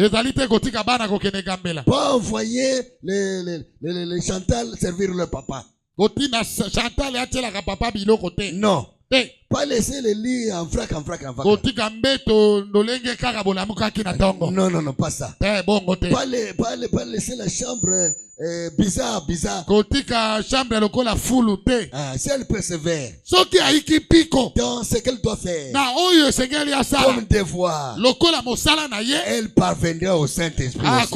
pas envoyer les Chantal servir leur papa. Non. Pas laisser les lits en frac. Non, pas ça. Pas laisser la chambre bizarre. Si elle persévère dans ce qu'elle doit faire comme devoir, elle parviendra au Saint-Esprit aussi.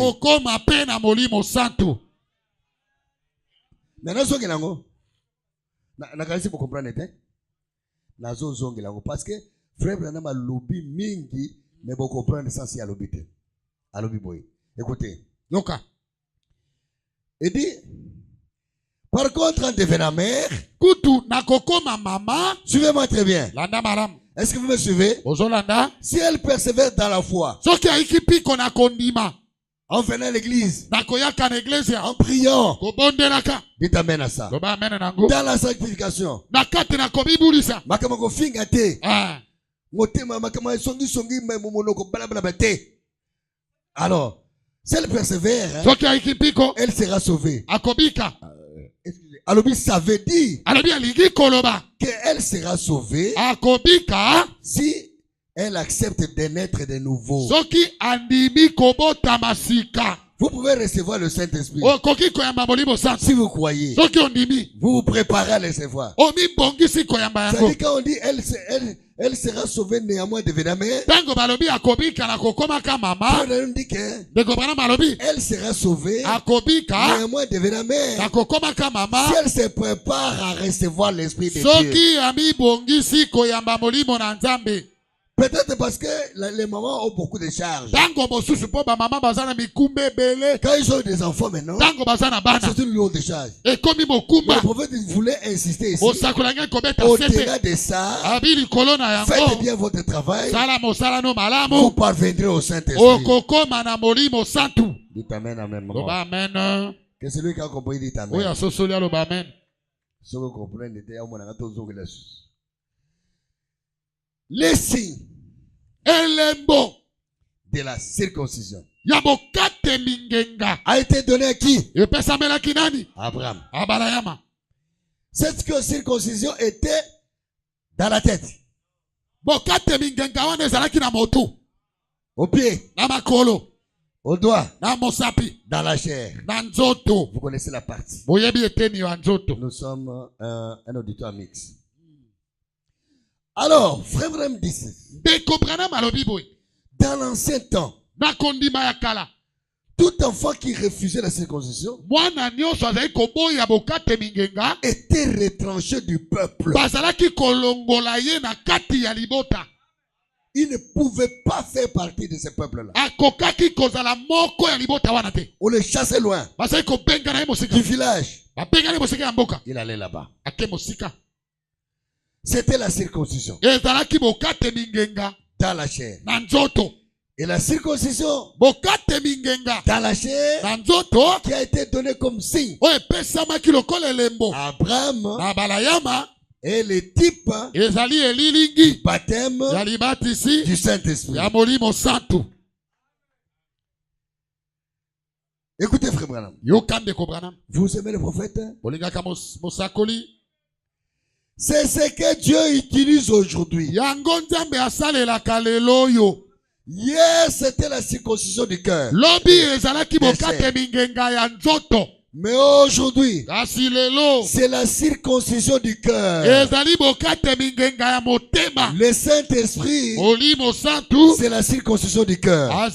Maintenant, vous comprenez, parce que frère Branham a lobby mingi, mais vous comprenez ça si à lobby. Écoutez. Il dit, par contre, en devenant mère, suivez-moi très bien. Est-ce que vous me suivez? Si elle persévère dans la foi, en venant à l'église, en priant, dites amen à ça. Dans la sanctification, alors, si elle persévère, elle sera sauvée. Alors, ça veut dire qu'elle sera sauvée si elle accepte de naître de nouveau. Vous pouvez recevoir le Saint-Esprit si vous croyez. Vous vous préparez à le recevoir. Ça veut dire quand on dit elle sera sauvée néanmoins devenant mère, on dit elle sera sauvée néanmoins devenant mère si elle se prépare à recevoir l'Esprit de Dieu. Peut-être parce que les mamans ont beaucoup de charges. Quand ils ont des enfants maintenant, c'est une lourde charge. Mais le prophète voulait insister ici. Au-delà de ça, faites bien votre travail. Vous parviendrez au Saint-Esprit. Dites amen, amen, maman. Que celui qui a compris dit amen. Ce que vous comprenez, les signes de la circoncision a été donné à qui? Abraham. Cette circoncision était dans la tête, au pied, au doigt, dans la chair. Vous connaissez la partie. Nous sommes un auditoire mixte. Alors, frère Branham dit dans l'ancien temps, tout enfant qui refusait la circoncision était retranché du peuple. Il ne pouvait pas faire partie de ce peuple-là. On le chassait loin du village. Il allait là-bas. C'était la circoncision dans la chair. Et la circoncision dans la chair qui a été donnée comme signe Abraham est le type du baptême du Saint-Esprit. Écoutez frère Branham, vous aimez le prophète? C'est ce que Dieu utilise aujourd'hui. Hier, c'était la circoncision du cœur. Mais aujourd'hui, c'est la circoncision du cœur. Le Saint-Esprit, c'est la circoncision du cœur.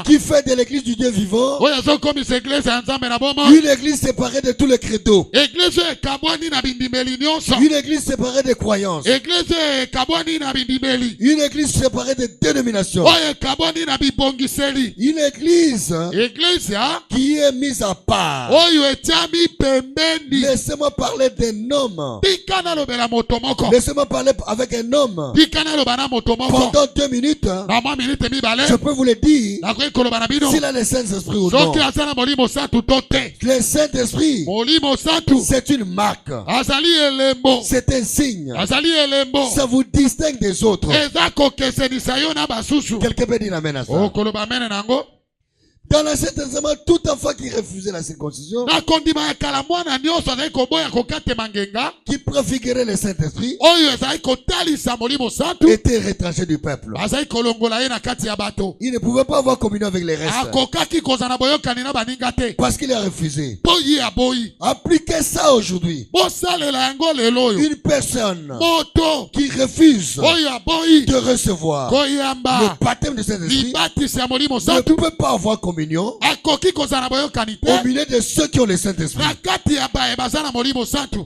Qui fait de l'église du Dieu vivant une église séparée de tous les credos. Une église séparée des croyances. Une église séparée des dénominations. Une église qui est est mis à part. oyo etiami pembeni. Laissez-moi parler d'un homme. Tika nalobela moto moko. Laissez-moi parler avec un homme. Tika naloba na moto moko. Pendant 2 minutes, Na mwa minute mibale. je peux vous le dire, Nakoki koloba na bino. s'il a le Saint-Esprit ou non. Soki aza na molimo santu to te. Le Saint-Esprit, Molimo santu. c'est une marque. Azali elembo. C'est un signe. Azali elembo. Ça vous distingue des autres. Eza kokesenisa yo na basusu. Quelqu'un peut dire amen à ça. O koloba mene nango. Dans l'Ancien Testament, tout enfant qui refusait la circoncision, Na kondima ya kala mwana nyonso azali koboya kokatema ngenga. qui préfigurait le Saint-Esprit, Oyo ezali kotalisa molimo santu. était retranché du peuple. Azali kolongola ye na kati ya bato. Il ne pouvait pas avoir communion avec les restes. Akokaki kozana boyokani na baninga te. Parce qu'il a refusé. Po ye aboyi. Appliquez ça aujourd'hui. Bosalela yango lelo oyo. Une personne Moto. qui refuse Oyo aboyi. de recevoir Koyamba. le baptême de Saint-Esprit Libatisi ya molimo ne santu. peut pas avoir communion Akoki kozana boyokani te. au milieu de ceux qui ont le Saint-Esprit. Na kati ya baye bazana molimo santu.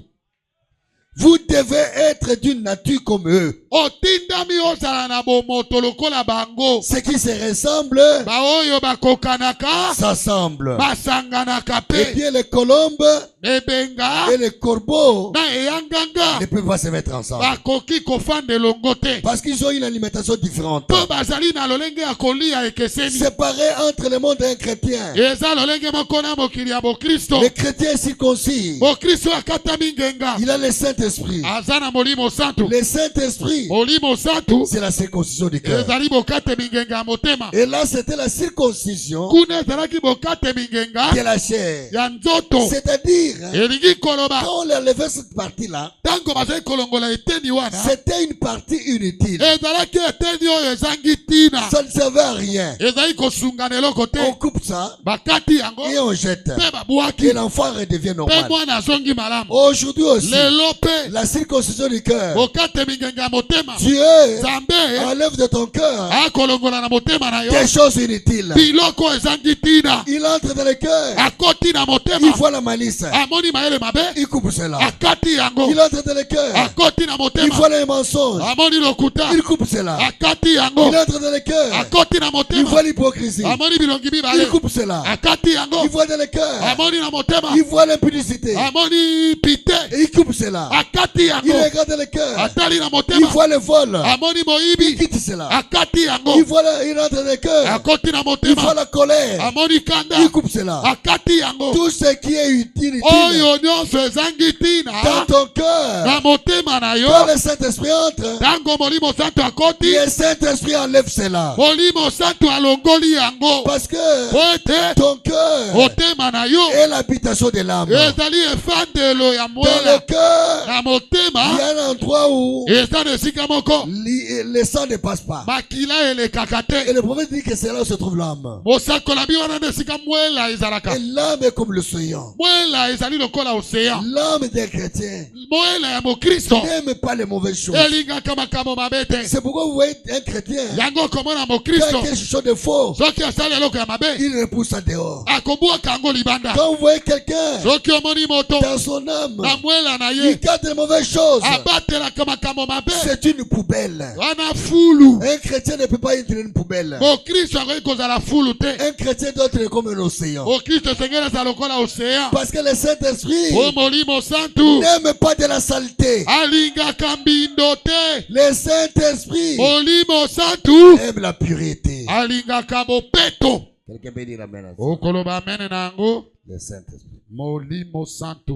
Vous devez être d'une nature comme eux. Otindami ozala na bomoto lokola bango. Ceux qui se ressemblent Baoyo bakokanaka. s'assemblent. Basanganaka Et pe. bien les colombes Bebenga. et les corbeaux Na eyanganga. ne peuvent pas se mettre ensemble. Bakoki kofanda elongo te. Parce qu'ils ont une alimentation différente. Po bazali na lolenge ya kolia ekeseni. Séparés entre le monde et un chrétien. Eza lolenge moko na mokili ya bokristo. Le chrétien est circoncis. Bokristo akatami ngenga. Il a le Saint-Esprit. Aza na molimo santu. Le Saint-Esprit, Molimo santu. c'est la circoncision du cœur. Ezali bokatemi ngenga ya motema. Et là, c'était la circoncision Kuna ezalaki bokatemi ngenga de la chair. ya nzoto. C'est-à-dire, Elingi koloba. quand on enlevait cette partie-là, Tango bazali kolongola eteni wana. c'était une partie inutile. Ezalaki eteni oyo ezangi tina. Ça ne servait à rien. Ezali kosungana eloko te. On coupe ça Bakati yango. et on jette. Pe babwaki. Et l'enfant redevient Pe normal. mwana azongi malamu. Aujourd'hui aussi, Lelo pe. la circoncision du cœur. Bokatemi ngenga ya motema. Dieu Nzambe enlève de ton cœur akolongola na motema na yo. des choses inutiles. Biloko ezangi tina. Il entre dans le cœur. Akoti na Il motema. voit la malice. Amoni mayele mabe. Il coupe cela. Akati yango. Il entre dans le cœur. Akoti na Il motema. voit les mensonges. Amoni lokuta. Il coupe cela. Akati yango. Il entre dans le cœur. Akoti na Il motema. voit l'hypocrisie. Amoni bilongi bibale. Il coupe cela. Akati yango. Il voit dans le cœur. Amoni na motema. Il voit l'impudicité. Amoni pite. Et il coupe cela. Akati Il yango. regarde dans le cœur. Atali na Il motema. voit le vol. Amoni Il moibi. quitte cela. Akati yango. Il entre dans le cœur. Akoti na Il voit motema. la colère. Amoni kanda. Il coupe cela. Akati yango. Tout ce qui est utile Oyo nyonso ezangi tina. dans ton cœur. Na motema na yo. Quand le Saint-Esprit entre, Tango molimo santu akoti. le Saint-Esprit enlève cela. Molimo santu alongoli yango. Parce que Po ete ton cœur motema na yo est l'habitation de l'âme. ezali efandelo ya Dans le mwela cœur, na il y motema. a un endroit où Eza na esika moko le sang ne passe pas. makila elekaka Et te. le prophète dit que c'est là où se trouve l'âme. Mosakolabi wana na esika mwela ezalaka. Et l'âme est comme l'océan. Mwela ezali lokola océan. L'âme des chrétiens Mwela ya mokristo n'aime pas les mauvaises choses. elingaka makambo mabe te. C'est pourquoi vous voyez un chrétien, Yango komona quand mokristo quelque chose de faux, soki asali eloko ya mabe il repousse ça dehors. akobwaka yango libanda. Quand vous voyez quelqu'un Soki omoni moto dans son âme, na mwela na il ye garde les mauvaises choses, abatelaka makambo mabe c'est une poubelle. wana fulu. Un chrétien ne peut pas être une poubelle. Mokristo akoki kozala fulu te. Un chrétien doit être comme un océan. Mokristo esengeli azala lokola océan. Parce que le Saint-Esprit Po molimo santu n'aime pas de la saleté. alingaka mbindo te. Le Saint-Esprit Molimo santu aime la pureté. alingaka bopeto. Quelqu'un peut dire amen à ça. Okoloba amene na yango. Le Saint-Esprit. Molimo santu.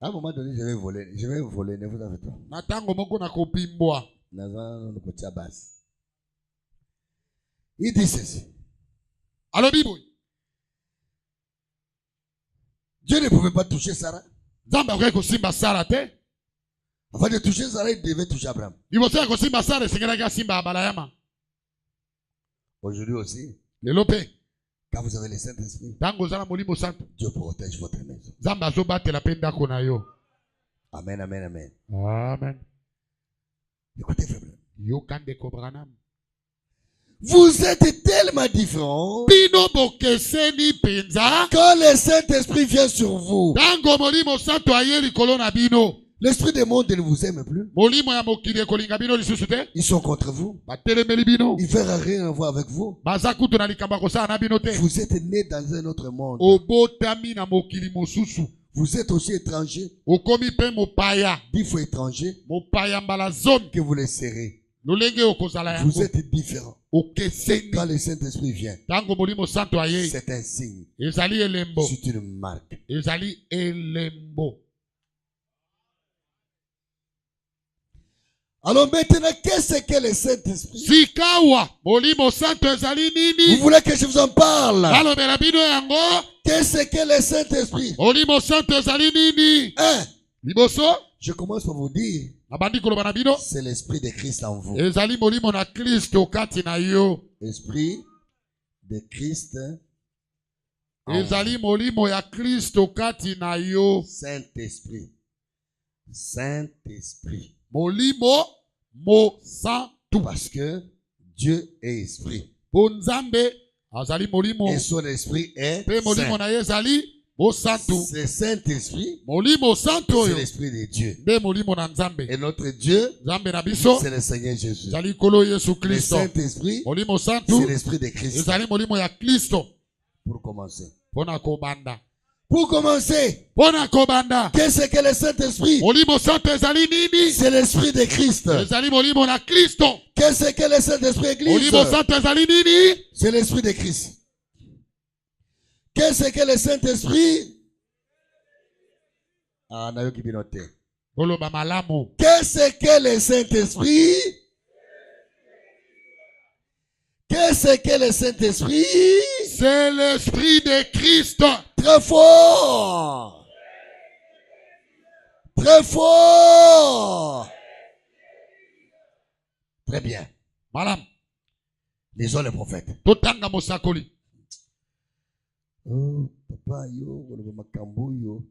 À un moment donné, je vais voler. Je vais voler, ne vous en faites pas. Na tango moko na kopimbwa. Il dit ceci. Alobi boy. Dieu ne pouvait pas toucher Sarah. Nzambe akoki kosimba Sara te. Avant de toucher Sarah, il devait toucher Abraham. Liboso ya kosimba Sara esengelaki asimba Abalayama. Aujourd'hui aussi, Lelo pe quand vous avez le Saint-Esprit, tango oza na molimo santu Dieu protège votre maison. Nzambe azobatela mpe ndako na yo. Amen, amen, amen. Amen. Écoutez, frère. Yoka ndeko Branham. Vous êtes tellement différents. Bino bokeseni penza. Quand le Saint-Esprit vient sur vous, Tango molimo santu aye likolo na bino. L'esprit des mondes ne vous aime plus. molimo ya mokili ekolinga bino lisusu te. Ils sont contre vous. Batelemeli bino. Ils ne veulent rien voir avec vous. Baza kutu na likambo kosala na bino te. Vous êtes nés dans un autre monde. Obotami na mokili mosusu. Vous êtes aussi étrangers. Okomi pe mopaya. Dit faut étranger. Mopaya mbala zone. Que vous les serrez. Lolenge okozala yango. Vous êtes différents. Okeseni. Quand le Saint-Esprit vient, Tango molimo santo aye. c'est un signe. Ezali elembo. C'est une marque. Ezali elembo. Alors maintenant, qu'est-ce que le Saint-Esprit? Sikawa. Molimo santo ezali nini? Vous voulez que je vous en parle? Balobela bino yango. Qu'est-ce que le Saint-Esprit? Molimo santo ezali nini? Liboso. Je commence par vous dire, Abandi koloba na bino. c'est l'Esprit de Christ en vous. Ezali molimo na Kristo kati na yo. Esprit de Christ en vous. Ezali molimo ya Kristo kati na yo. Saint-Esprit. Saint-Esprit. Molimo mo santu. Parce que Dieu est esprit. Bonzambe azali molimo. Et son esprit est Pe molimo saint. na ye ezali mo santu. C'est Saint-Esprit. Molimo santu C'est yo. l'esprit de Dieu. Nde molimo na Nzambe. Et notre Dieu, Nzambe na biso. c'est le Seigneur Jésus. Ezali kolo Yesu Le Kristo. Saint-Esprit, Molimo c'est santu. l'esprit de Christ. Ezali molimo ya Kristo. Pour commencer. Pona kobanda. Pour commencer, Pona kobanda. qu'est-ce que le Saint-Esprit? Molimo santu ezali nini? C'est l'esprit de Christ. Ezali molimo na Kristo. Qu'est-ce que le Saint-Esprit Église? Molimo santu ezali nini? C'est l'esprit de Christ. Qu'est-ce que le Saint-Esprit? Ah, nayoki binote. Koloba malamu. Qu'est-ce que le Saint-Esprit? Qu'est-ce que le Saint-Esprit? C'est l'esprit de Christ. Très fort. Très fort. Très bien. Malam. Lisons les prophètes. Totanga mosakoli. Oh, papa, yo, on va makambo yo.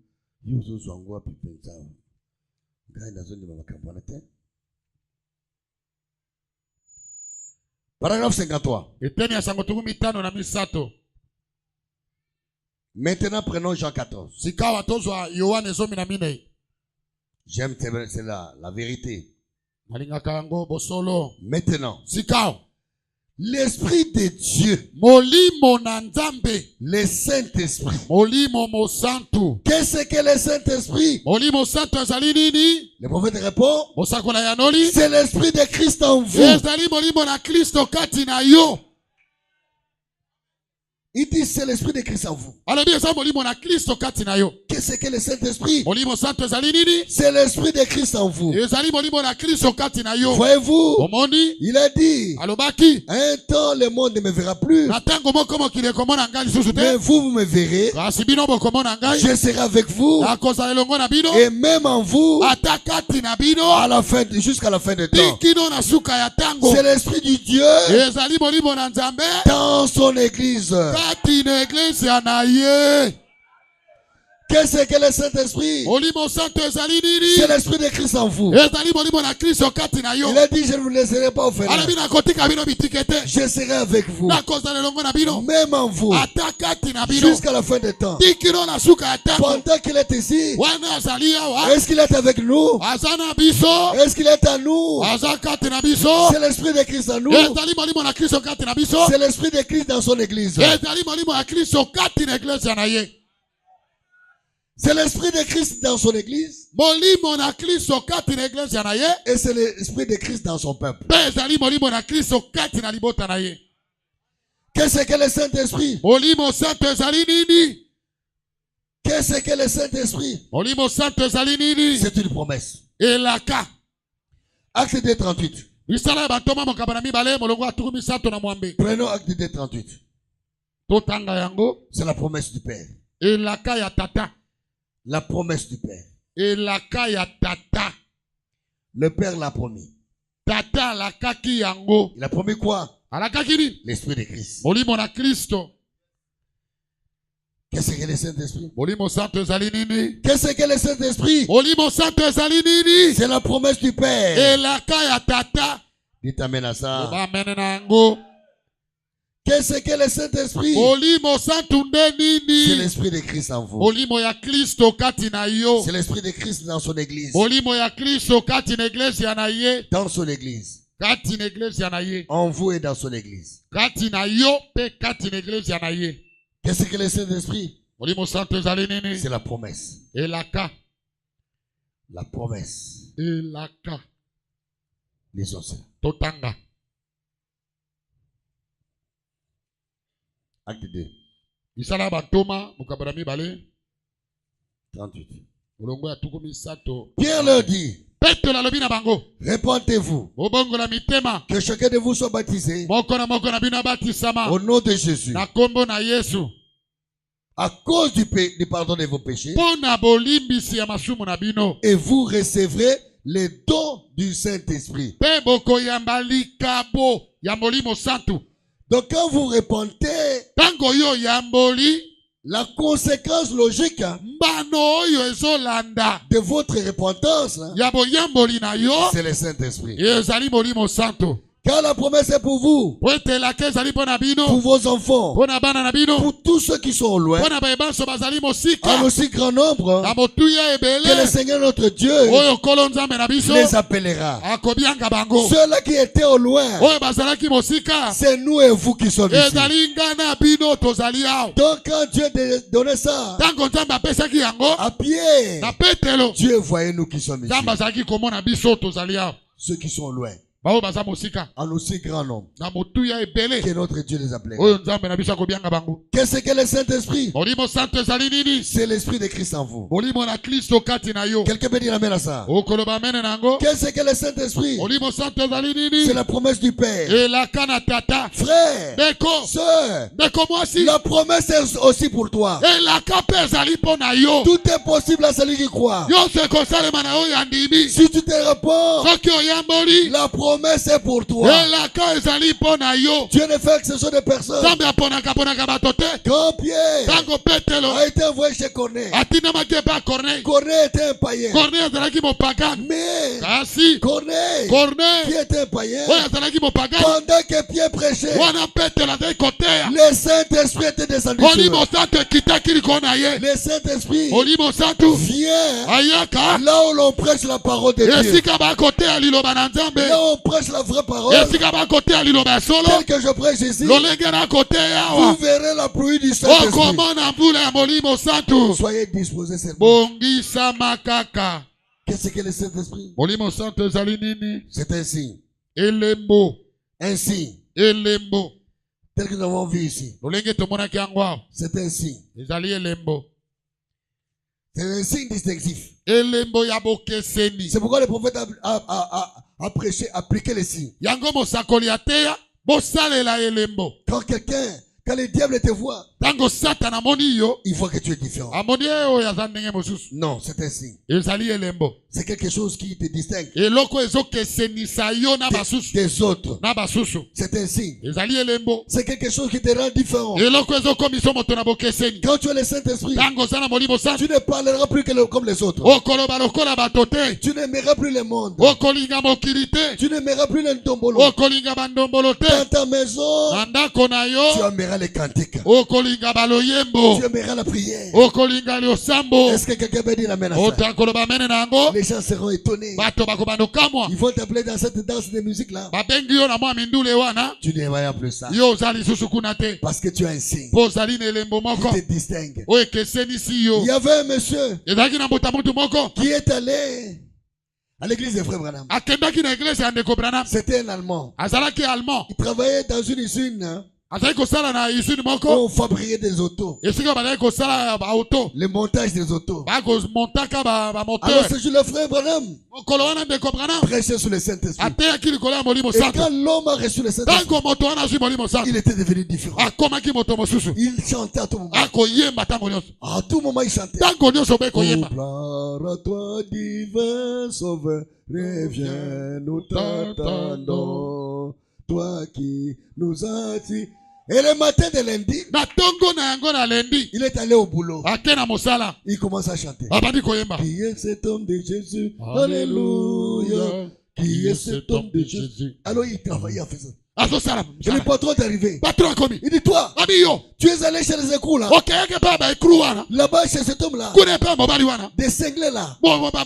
Yo, zo zwango api penza. Ngai nazo ni makambo na te. Paragraphe 53. Eteni ya sango tuku mitano na misato. Maintenant, prenons Jean 14. Sikawa tozwa Yohane zomi na minei. J'aime, c'est la vérité. Nalingaka yango bosolo. Maintenant, Sikawa. l'Esprit de Dieu, Molimo na Nzambe. le Saint-Esprit. Molimo mosantu. Qu'est-ce que le Saint-Esprit? Molimo santu ezali nini? Le prophète répond, Mosakola ya noli. c'est l'Esprit de Christ en vous. Ezali molimo na Kristo kati na yo. Il dit, c'est l'Esprit de Christ en vous. Alobi eza molimo na Kristo kati na yo. Qu'est-ce que le Saint-Esprit? Molimo santu ezali nini? C'est l'Esprit de Christ en vous. Ezali molimo na Kristo kati na yo. Voyez-vous, Omoni? il a dit, Alobaki. un temps le monde ne me verra plus, Na tango moko mokili ekomona ngai lisusu mais te. vous me verrez. Kasi bino bokomona ngai. Je serai avec vous Nakozala elongo na bino. et même en vous Ata kati na bino. à la fin, jusqu'à la fin des temps. Tikino na suka ya tango. C'est l'Esprit du Dieu Ezali molimo na Nzambe. dans son église. Kati na eglise ya na ye. Qu'est-ce que le Saint-Esprit? Molimo santo ezali nini? C'est l'Esprit de Christ en vous. Ezali molimo na Kristo kati na yo. Il a dit, je ne vous laisserai pas offrir. Alobi nakotika bino bitike te. Je serai avec vous, Nakozala elongo na bino. même en vous, Ata kati na bino. jusqu'à la fin des temps. Tikino na suka ya tango. Pendant qu'il est ici, Wana azali awa. est-ce qu'il est avec nous? Aza na biso. Est-ce qu'il est à nous? Aza kati na biso. C'est l'Esprit de Christ en nous. Ezali molimo na Kristo kati na biso. C'est l'Esprit de Christ dans son église. Ezali molimo ya Kristo kati na eglise ya na ye. C'est l'Esprit de Christ dans son église. Molimo na Kristo kati na eglise ya na ye. Et c'est l'Esprit de Christ dans son peuple. Pe ezali molimo na Kristo kati na libota na ye. Qu'est-ce que le Saint-Esprit? Molimo santo ezali nini? Qu'est-ce que le Saint-Esprit? Molimo santo ezali nini? C'est une promesse. Elaka. Acte 2, 38. Misala ya bantoma mokaba na mibale molongo atuku misato na mwambe. Prenons Acte 2, 38. Totanga yango. C'est la promesse du Père. Elaka ya tata. La promesse du Père. Elaka ya tata. Le Père l'a promis. Tata alakaki yango. Il a promis quoi? Alakaki nini? L'Esprit de Christ. Molimo na Kristo. Qu'est-ce que le Saint-Esprit? Molimo santo ezali nini? Qu'est-ce que le Saint-Esprit? Molimo santo ezali nini? C'est la promesse du Père. Elaka ya tata. Dites amen à ça. Oba mene na yango. Qu'est-ce que le Saint-Esprit? Molimo santu nde C'est nini? l'Esprit de Christ en vous. Molimo ya Kristo kati na yo. C'est l'Esprit de Christ dans son Église. Molimo ya Kristo kati na iglesia na ye. Dans son Église. Kati na iglesia na ye. En vous et dans son Église. Kati na yo pe kati na iglesia na ye. Qu'est-ce que le Saint-Esprit? Molimo santu ezali nini? C'est la promesse. Elaka. La promesse. Elaka. Lisons ça. Totanga. Acte 2. Isala bantoma mukabara mibale. 38. Mulongo ya tuku misato. Pierre leur dit, Petro la lobi na bango. répentez-vous, Mobongo la mitema. que chacun de vous soit baptisé Moko na bino batisama. au nom de Jésus, Na kombo na Yesu. à cause du pardon de vos péchés, Pona bolimbisi ya masumu na bino. et vous recevrez les dons du Saint-Esprit. Pe boko yamba likabo ya molimo santu. Donc quand vous repentez, Tango yo yamboli. la conséquence logique Mbano oyo ezolanda. de votre repentance, Yabo yamboli na yo. c'est le Saint-Esprit. Ezali molimo santu. Car la promesse est pour vous, Wete la ke ezali pona bino. pour vos enfants, Pona bana na bino. pour tous ceux qui sont au loin, Pona baebanso bazali mosika. en aussi grand nombre Na motuya que le ebele. Seigneur notre Dieu Oyo kolo nzambe na biso. les appellera. Akobianga bango. Ceux-là qui étaient au loin, Oyo bazalaki mosika. c'est nous et vous qui sommes ici. Ezali ngana bino tozali awo. Donc quand Dieu donnait ça Tango nzambe apesaki yango. à pied, Na petelo. Dieu voyait nous qui sommes ici. Nzambe azalaki komona biso tozali awo. Ceux qui sont loin, Bao baza mosika. en aussi grand nombre Na motuya ebele. que notre Dieu les appelait. Oyo nzambe na biso akobianga bango. Qu'est-ce que le Saint-Esprit? Molimo santo ezali nini? C'est l'Esprit de Christ en vous. Molimo na Kristo kati na yo. Quelqu'un peut dire amen à ça. Okoloba mene nango. Qu'est-ce que le Saint-Esprit? Molimo santo ezali nini? C'est la promesse du Père. Elaka na tata. Frère, Beko. sœur, Beko mwasi. la promesse est aussi pour toi. Elaka pe ezali po na yo. Tout est possible à celui qui croit. Yo se kosalema na oyo andimi. Si tu te réponds, Soki oyamboli. la promesse est pour toi. Elaka ezali po na yo. Dieu ne fait que ce sont des personnes. Nzambe aponaka bato te. Quand Pierre Tango petelo. a été envoyé chez Corneille, Atinamaki epa Corneille. Corneille était un païen. Corneille azalaki mopagane. Mais Kasi. Corneille, qui Corneille. était un païen, Oyo azalaki mopagane. pendant que Pierre prêchait, Wana petelo azali koteya. le Saint-Esprit était descendu sur Molimo eux. santo ekitaki likolo na ye. Le Saint-Esprit Molimo santo vient ayaka. là où l'on prêche la parole de Dieu. Esika bakoteya liloba na Nzambe. Là où on prêche la vraie parole, Esika bakoteya liloba ya solo. tel que je prêche ici, Lolenge na koteya vous awa. verrez la pluie du Saint-Esprit. Okomona mbula ya molimo santo. Soyez disposés seulement. Bongisama kaka. Qu'est-ce que le Saint-Esprit? Molimo santo ezali nini? C'est un signe. Elembo. Un signe. Elembo. Tel que nous avons vu ici. Lolenge tomonaki yango awa. C'est un signe. Ezali elembo. C'est un signe distinctif. Elembo ya bokeseni. C'est pourquoi le prophète a prêché, appliqué les signes. Yango mosakoli ateya. Bosalela elembo. Quand le diable te voit, Tango Satan amoni yo. il voit que tu es différent. Amoni yo yaza ndenge mosusu. Non, c'est un signe. Ezali elembo. C'est quelque chose qui te distingue Eloko ezokesenisa yo na basusu. des autres. Na basusu. C'est un signe. Ezali elembo. C'est quelque chose qui te rend différent. Eloko ezokomisa moto na bokeseni. Quand tu as le Saint-Esprit, Tango sana molimo tu santo. ne parleras plus comme les autres. Okoloba lokola bato te. Tu n'aimeras plus le monde. Okolinga mokili te. Tu n'aimeras plus le ndombolo. Okolinga bandombolo te. Dans ta maison, Na ndako na tu yo. aimeras les cantiques. Okolinga baloyembo. Tu aimeras la prière. Okolinga liosambo. Est-ce que quelqu'un peut dire amen à ça? Otakoloba mene nango. Les gens seront étonnés. Bato bakobando kamwa. Ils vont t'appeler dans cette danse de musique-là. Babengi yo na mwa mindule wana. Tu ne verras plus ça. Yo ozali susu kuna te. Parce que tu as un signe Po ozali na elembo moko. qui te distingue. Oyo ekesenisi yo. Il y avait un monsieur Ezalaki na mbota mutu moko. qui est allé à l'église de Frère Branham. Akendaki na eglise ya ndeko Branham. C'était un Allemand. Azalaki allemand. Il travaillait dans une usine Azalaki kosala na usine où moko. on fabriquait des autos. Esika bazalaki kosala ba auto. Le montage des autos. Bakomontaka ba moteur. Alors ce jour, le Frère Branham Mokolo wana ndeko Branham. prêchait sur le Saint-Esprit. Ateyaki likolo ya molimo Et santo. quand l'homme a reçu le Saint-Esprit, Tango moto wana azwi molimo santo. il était devenu différent. Akomaki moto mosusu. Il chantait à tout moment. Akoyemba tango nyonso. À tout moment, il chantait. Tango nyonso be koyemba. Gloire à toi, divin sauveur, reviens, nous t'attendons. Toi qui nous as dit. Et le matin de lundi, Na tongo na yango na lendi. il est allé au boulot. Ake na mosala. Il commence à chanter. Abandi koyemba. Qui est cet homme de Jésus? Alléluia. Qui est cet homme de Jésus? Alors il travaillait en faisant. Et le patron est arrivé. Patron commis. Il dit, toi, Ami yo. tu es allé chez les écrous là. Ok, que pas ba écrou wana. Là-bas, chez cet homme-là. Kune pas mobali wana. Des cinglés là. Bon ba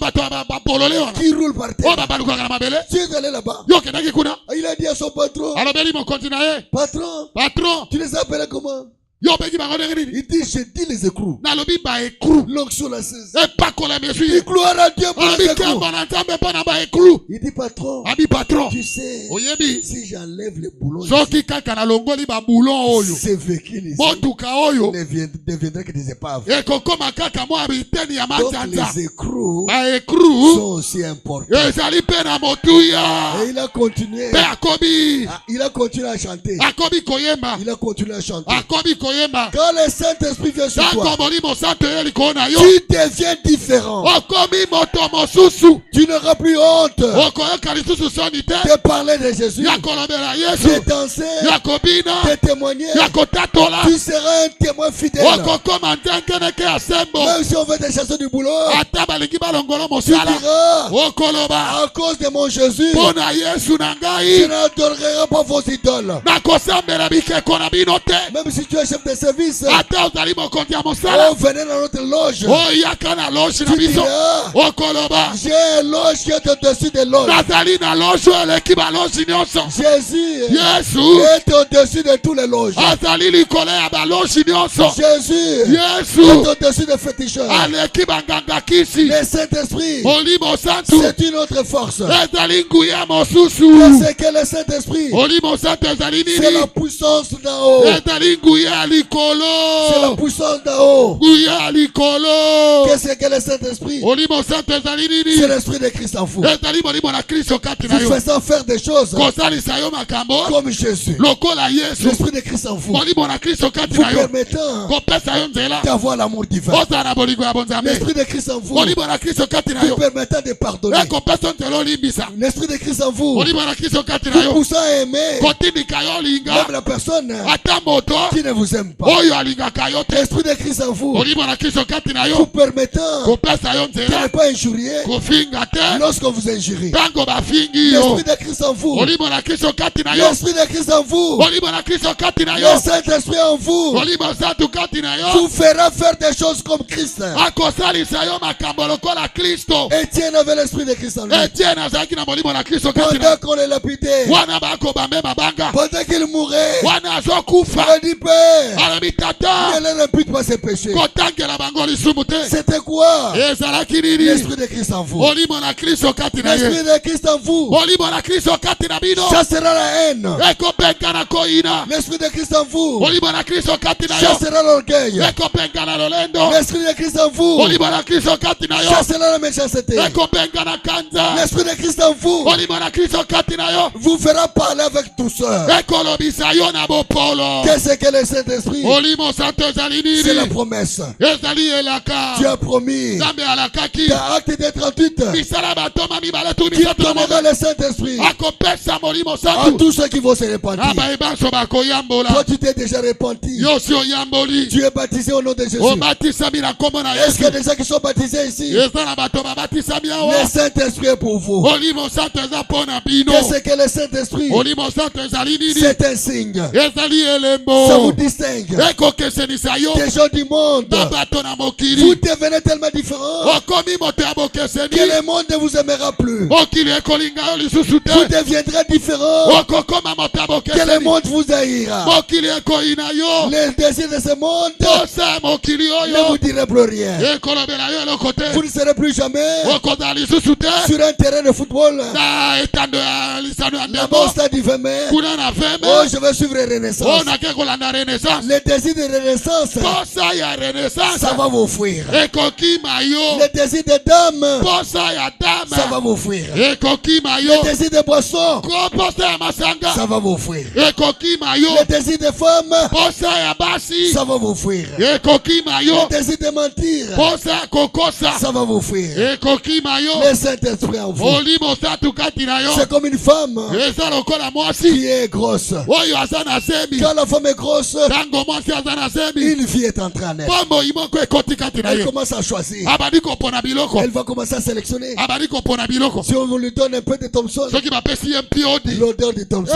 bolole wana. Qui roulent par Oh terre. ba baluka na mabele. Tu es allé là-bas. Yo ke naki kuna. Il a dit à son patron, Alors beli mon continue. patron, Patron. tu les appelles comment? Yo begi ba ngone nini. Il dit, je dis les écrous. Na lobi ba écrou. L'onction la saisie. Et pas kola Il mesu. dit, gloire à Dieu pour les Abi écrous. kamba na nzambe pa na ba écrou. Il dit, patron, Abi patron. tu sais, Oyebi. si j'enlève les boulons, Soki kaka na longoli ba boulon oyo. ces véhicules ici Motuka oyo. ne deviendraient que des épaves. E kokoma kaka mo abiteni ya Donc manzanza. les écrous Ba écrou. sont aussi importants. Ezali pe na motuya. Et il a continué. Pe akobi. Il a continué à chanter. Akobi koyemba. Il a continué à chanter. Akobi koyemba. Quand le Saint-Esprit vient sur toi, Tango molimo santo yeli kona yo. tu deviens différent. Okomi moto mosusu. Tu n'auras plus honte Okoyoka lisusu soni te. de parler de Jésus, Ya kolobela de Yesu. danser, Ya kobina. de témoigner. Ya kotatola. Tu seras un témoin fidèle. Okokoma ntengeneke ya sembo. Même si on veut te chasser du boulot, Ata balingi balongolo tu mosala. diras, Okoloba. à cause de mon Jésus, Pona Yesu na tu ngai. n'adoreras pas vos idoles. Nakosambela bikeko na bino te. Même si tu es chef de service, Ata ozali mokonzi ya mosala. oh, venez dans notre loge. Oyaka na loge na Tu biso. diras, Okoloba. j'ai un loge qui est au-dessus des loges. Nazali na loge eleki baloge nyonso. Jésus Yesu est au-dessus de tous les loges. azali likolo ya baloge nyonso. Jésus Yesu est au-dessus des féticheurs. aleki banganga kisi. Le Saint-Esprit, Molimo santu c'est une autre force. ezali nguya mosusu. C'est que le Saint-Esprit, Molimo santu ezali c'est la nini? puissance d'en haut. Ezali nguya ya C'est la likolo. puissance d'en haut. Nguya ya likolo. Qu'est-ce que le Saint-Esprit? Molimo santu ezali C'est nini? l'Esprit de Christ en vous. Ezali molimo na Kristo kati na Vous yo. faisant faire des choses Kosalisa yo makambo comme Jésus. lokola Yesu. L'Esprit de Christ en vous. Molimo na Kristo kati Vous na yo. permettant Kopesa yo nzela. d'avoir l'amour divin. Ozala na bolingo ya bonzambe. L'Esprit de Christ en vous. Molimo na Kristo kati na Vous yo. permettant de pardonner. Ekopesa nzela olimbisa. L'Esprit de Christ en vous. Molimo na Kristo kati na Vous yo. poussant à aimer Kotindika yo linga. même la personne Ata moto qui ne vous aime pas. oyo alingaka yo te. L'Esprit de Christ en vous. Molimo na Kristo kati na Vous yo. permettant Kopesa yo de ne nzela. pas injurier Kofinga te. lorsqu'on vous injurie. Tango bafingi yo. L'Esprit de Christ en vous. Molimo na Kristo kati na yo. L'Esprit de Christ en vous. Molimo na Kristo kati na Le yo. Saint-Esprit en vous Molimo santu kati na yo. vous fera faire des choses comme Christ. Akosalisa yo makambo lokola Kristo. Étienne avait l'Esprit de Christ en lui. Etienne azalaki na molimo na Kristo kati na Pendant qu'on le lapidait, wana bakobambe mabanga. pendant qu'il mourait, Wana azokufa. il a dit, Père, Alobi tata. ne leur impute pas ses péchés. Kotangela bango lisumu te. C'était quoi? Ezalaki nini? L'Esprit de Christ en vous. Molimo na Kristo kati na ye. L'Esprit de Christ en vous Molimo na Kristo kati na bino. chassera la haine. Ekopenga na koina. L'Esprit de Christ en vous Molimo na Kristo kati na yo. chassera l'orgueil. Ekopenga na lolendo. L'Esprit de Christ en vous Molimo na Kristo kati na yo. chassera la méchanceté. Ekopenga na kanza. L'Esprit de Christ en vous Molimo na Kristo kati na yo. vous fera parler avec douceur. Ekolobisa yo na bopolo. Qu'est-ce que le Saint-Esprit? Molimo santo ezali C'est la nini? promesse. Ezali elaka. Tu as promis Nzambe alakaki. dans Acte des 38 Misala batoma mibale tu qu'il misatu na donnera mobe. le Saint-Esprit Akopesa molimo à santu. tous ceux qui vont se repentir. Abayebanso bakoyambola. Toi, tu t'es déjà repenti. Yo si oyamboli. Tu es baptisé au nom de Jésus. Obatisami na kombo na Est-ce qu'il y a Yesu. des gens qui sont baptisés ici? Eza na bato babatisami Le awa. Saint-Esprit est pour vous. Molimo santo eza mpo na bino. Qu'est-ce que le Saint-Esprit? Molimo santo ezali nini? C'est un signe. Ezali Ça vous elembo. distingue Ekokesenisa yo des gens du monde. na bato na Vous mokili. devenez tellement différents Okomi moto ya que bokeseni. le monde ne vous aimera plus. Mokili ekolinga yo lisusu Vous te. deviendrez différents Okokoma moto ya que le bokeseni. monde vous haïra. Mokili ekoyina yo. Les désirs de ce monde Posa mokili ne oyo. vous diront plus rien. Ekolobela yo eloko te. Vous ne serez plus jamais Okozala lisusu te. sur un terrain de football. Na etando ya lisano ya Là-bas ndembo. au stade du 20 mai. Kuna na Oh, feme. je vais suivre Renaissance. Onake kolanda renaissance. Les désirs de Renaissance, Posa ya renaissance. ça va vous fuir. Ekokima yo. Les désirs de dames, Posa ya ça va dama. vous fuir. Ekokima yo. Les désirs de boissons, Ko posa ya masanga. ça va vous fuir. Ekokima yo. Les désirs de femmes, Posa ya basi. ça va vous fuir. Ekokima yo. Les désirs de mentir, Posa ya kokosa. ça va vous fuir. Ekokima na yo. Le Saint-Esprit en vous. Molimo santu kati na yo. C'est comme une femme Eza lokola mwasi. qui est grosse. Oyo aza na sembi. Quand la femme est grosse, Tango mwasi aza na sembi. une vie est entrée en elle. Pombo imoko ekoti kati na Elle ye. commence à choisir. Abandi kopona biloko. Elle va commencer à sélectionner. Abandi kopona biloko. Si on vous lui donne un peu de Thompson, Soki bapesi ye mpiodi. l'odeur de Thompson.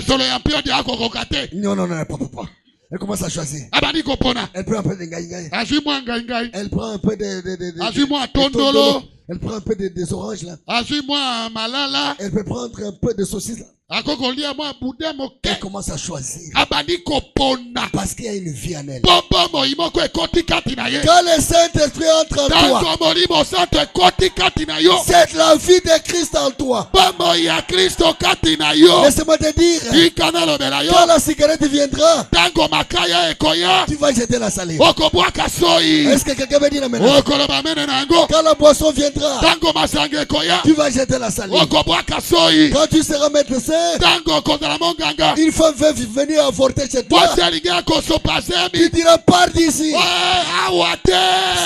Solo ya mpiodi akokoka te. Non, non, non, pas. Elle commence à choisir. Abandi kopona. Elle prend un peu de ngai. Azwi mwa ngai. Elle prend un peu Azwi mwa de tondolo. Elle prend un peu des oranges là. Azwi mwa malala. Elle peut prendre un peu de saucisse là. Akokolia mwa bude moke. Elle commence à choisir. Abandi kopona. Parce qu'il y a une vie en elle. Pombo moimoko ekoti kati na ye. Quand le Saint-Esprit entre en toi, Tango molimo santo ekoti kati na yo. c'est la vie de Christ en toi. Pombo ya Kristo kati na yo. Laisse-moi te dire, Ikana lobela yo. quand la cigarette viendra, Tango makaya ekoya. tu vas jeter la salive. Okobwaka soyi. Est-ce que quelqu'un veut dire maintenant? Okoloba mene na yango. Quand la boisson viendra, Tango masanga ekoya. tu vas jeter la salive. Okobwaka soyi. Quand tu seras médecin, Tango kozala monganga. une femme veut venir avorter chez toi. Mwasi alingia kosopa Tu sembi. diras, pars d'ici. Awa te.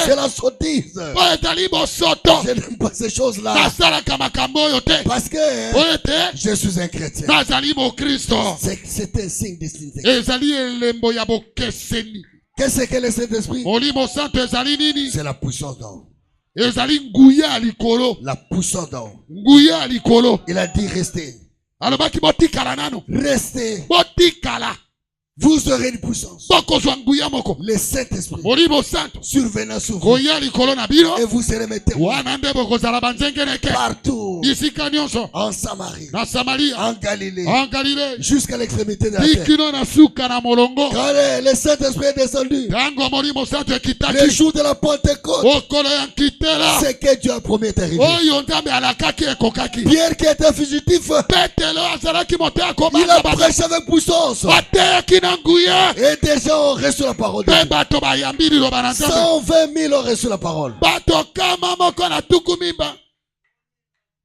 C'est la sottise. Oyo ezali bosoto. Je n'aime pas ces choses-là. Nasalaka makambo oyo te. Parce que Oyo te. je suis un chrétien. Nazali mokristo. C'est un signe distinct. Ezali elembo ya bokeseni. Qu'est-ce que le Saint-Esprit? Molimo santo ezali nini? C'est la puissance d'en haut. Ezali nguya ya likolo. La puissance d'en haut. Nguya ya likolo. Il a dit restez. Alobaki botikala nano. Restez. Botikala. Vous aurez une puissance. Bokozwa nguya moko. Le Saint-Esprit Molimo santo. survenant sur vous. Koya likolo na bino. Et vous serez mes témoins Wana nde bokozala banzengeneke. partout. Bisika nyonso. En Samarie, Na Samaria. en Galilée, En Galilée. jusqu'à l'extrémité de la terre. Tikino na suka na molongo. Quand le Saint-Esprit est descendu, Tango molimo santo le ekitaki. jour de la Pentecôte, Okolo ya nkitela. c'est que Dieu a promis est arrivé. Oyo nzambe alakaki ekokaki. Pierre qui était fugitif, Petelo azalaki moto ya il a komanga bato. prêché avec puissance. Bateyaki na nguya. Et des gens ont reçu la parole de Mpe Dieu. bato bayambi liloba na nzambe. 120 000 ont reçu la parole. Bato kama moko na tuku mimba.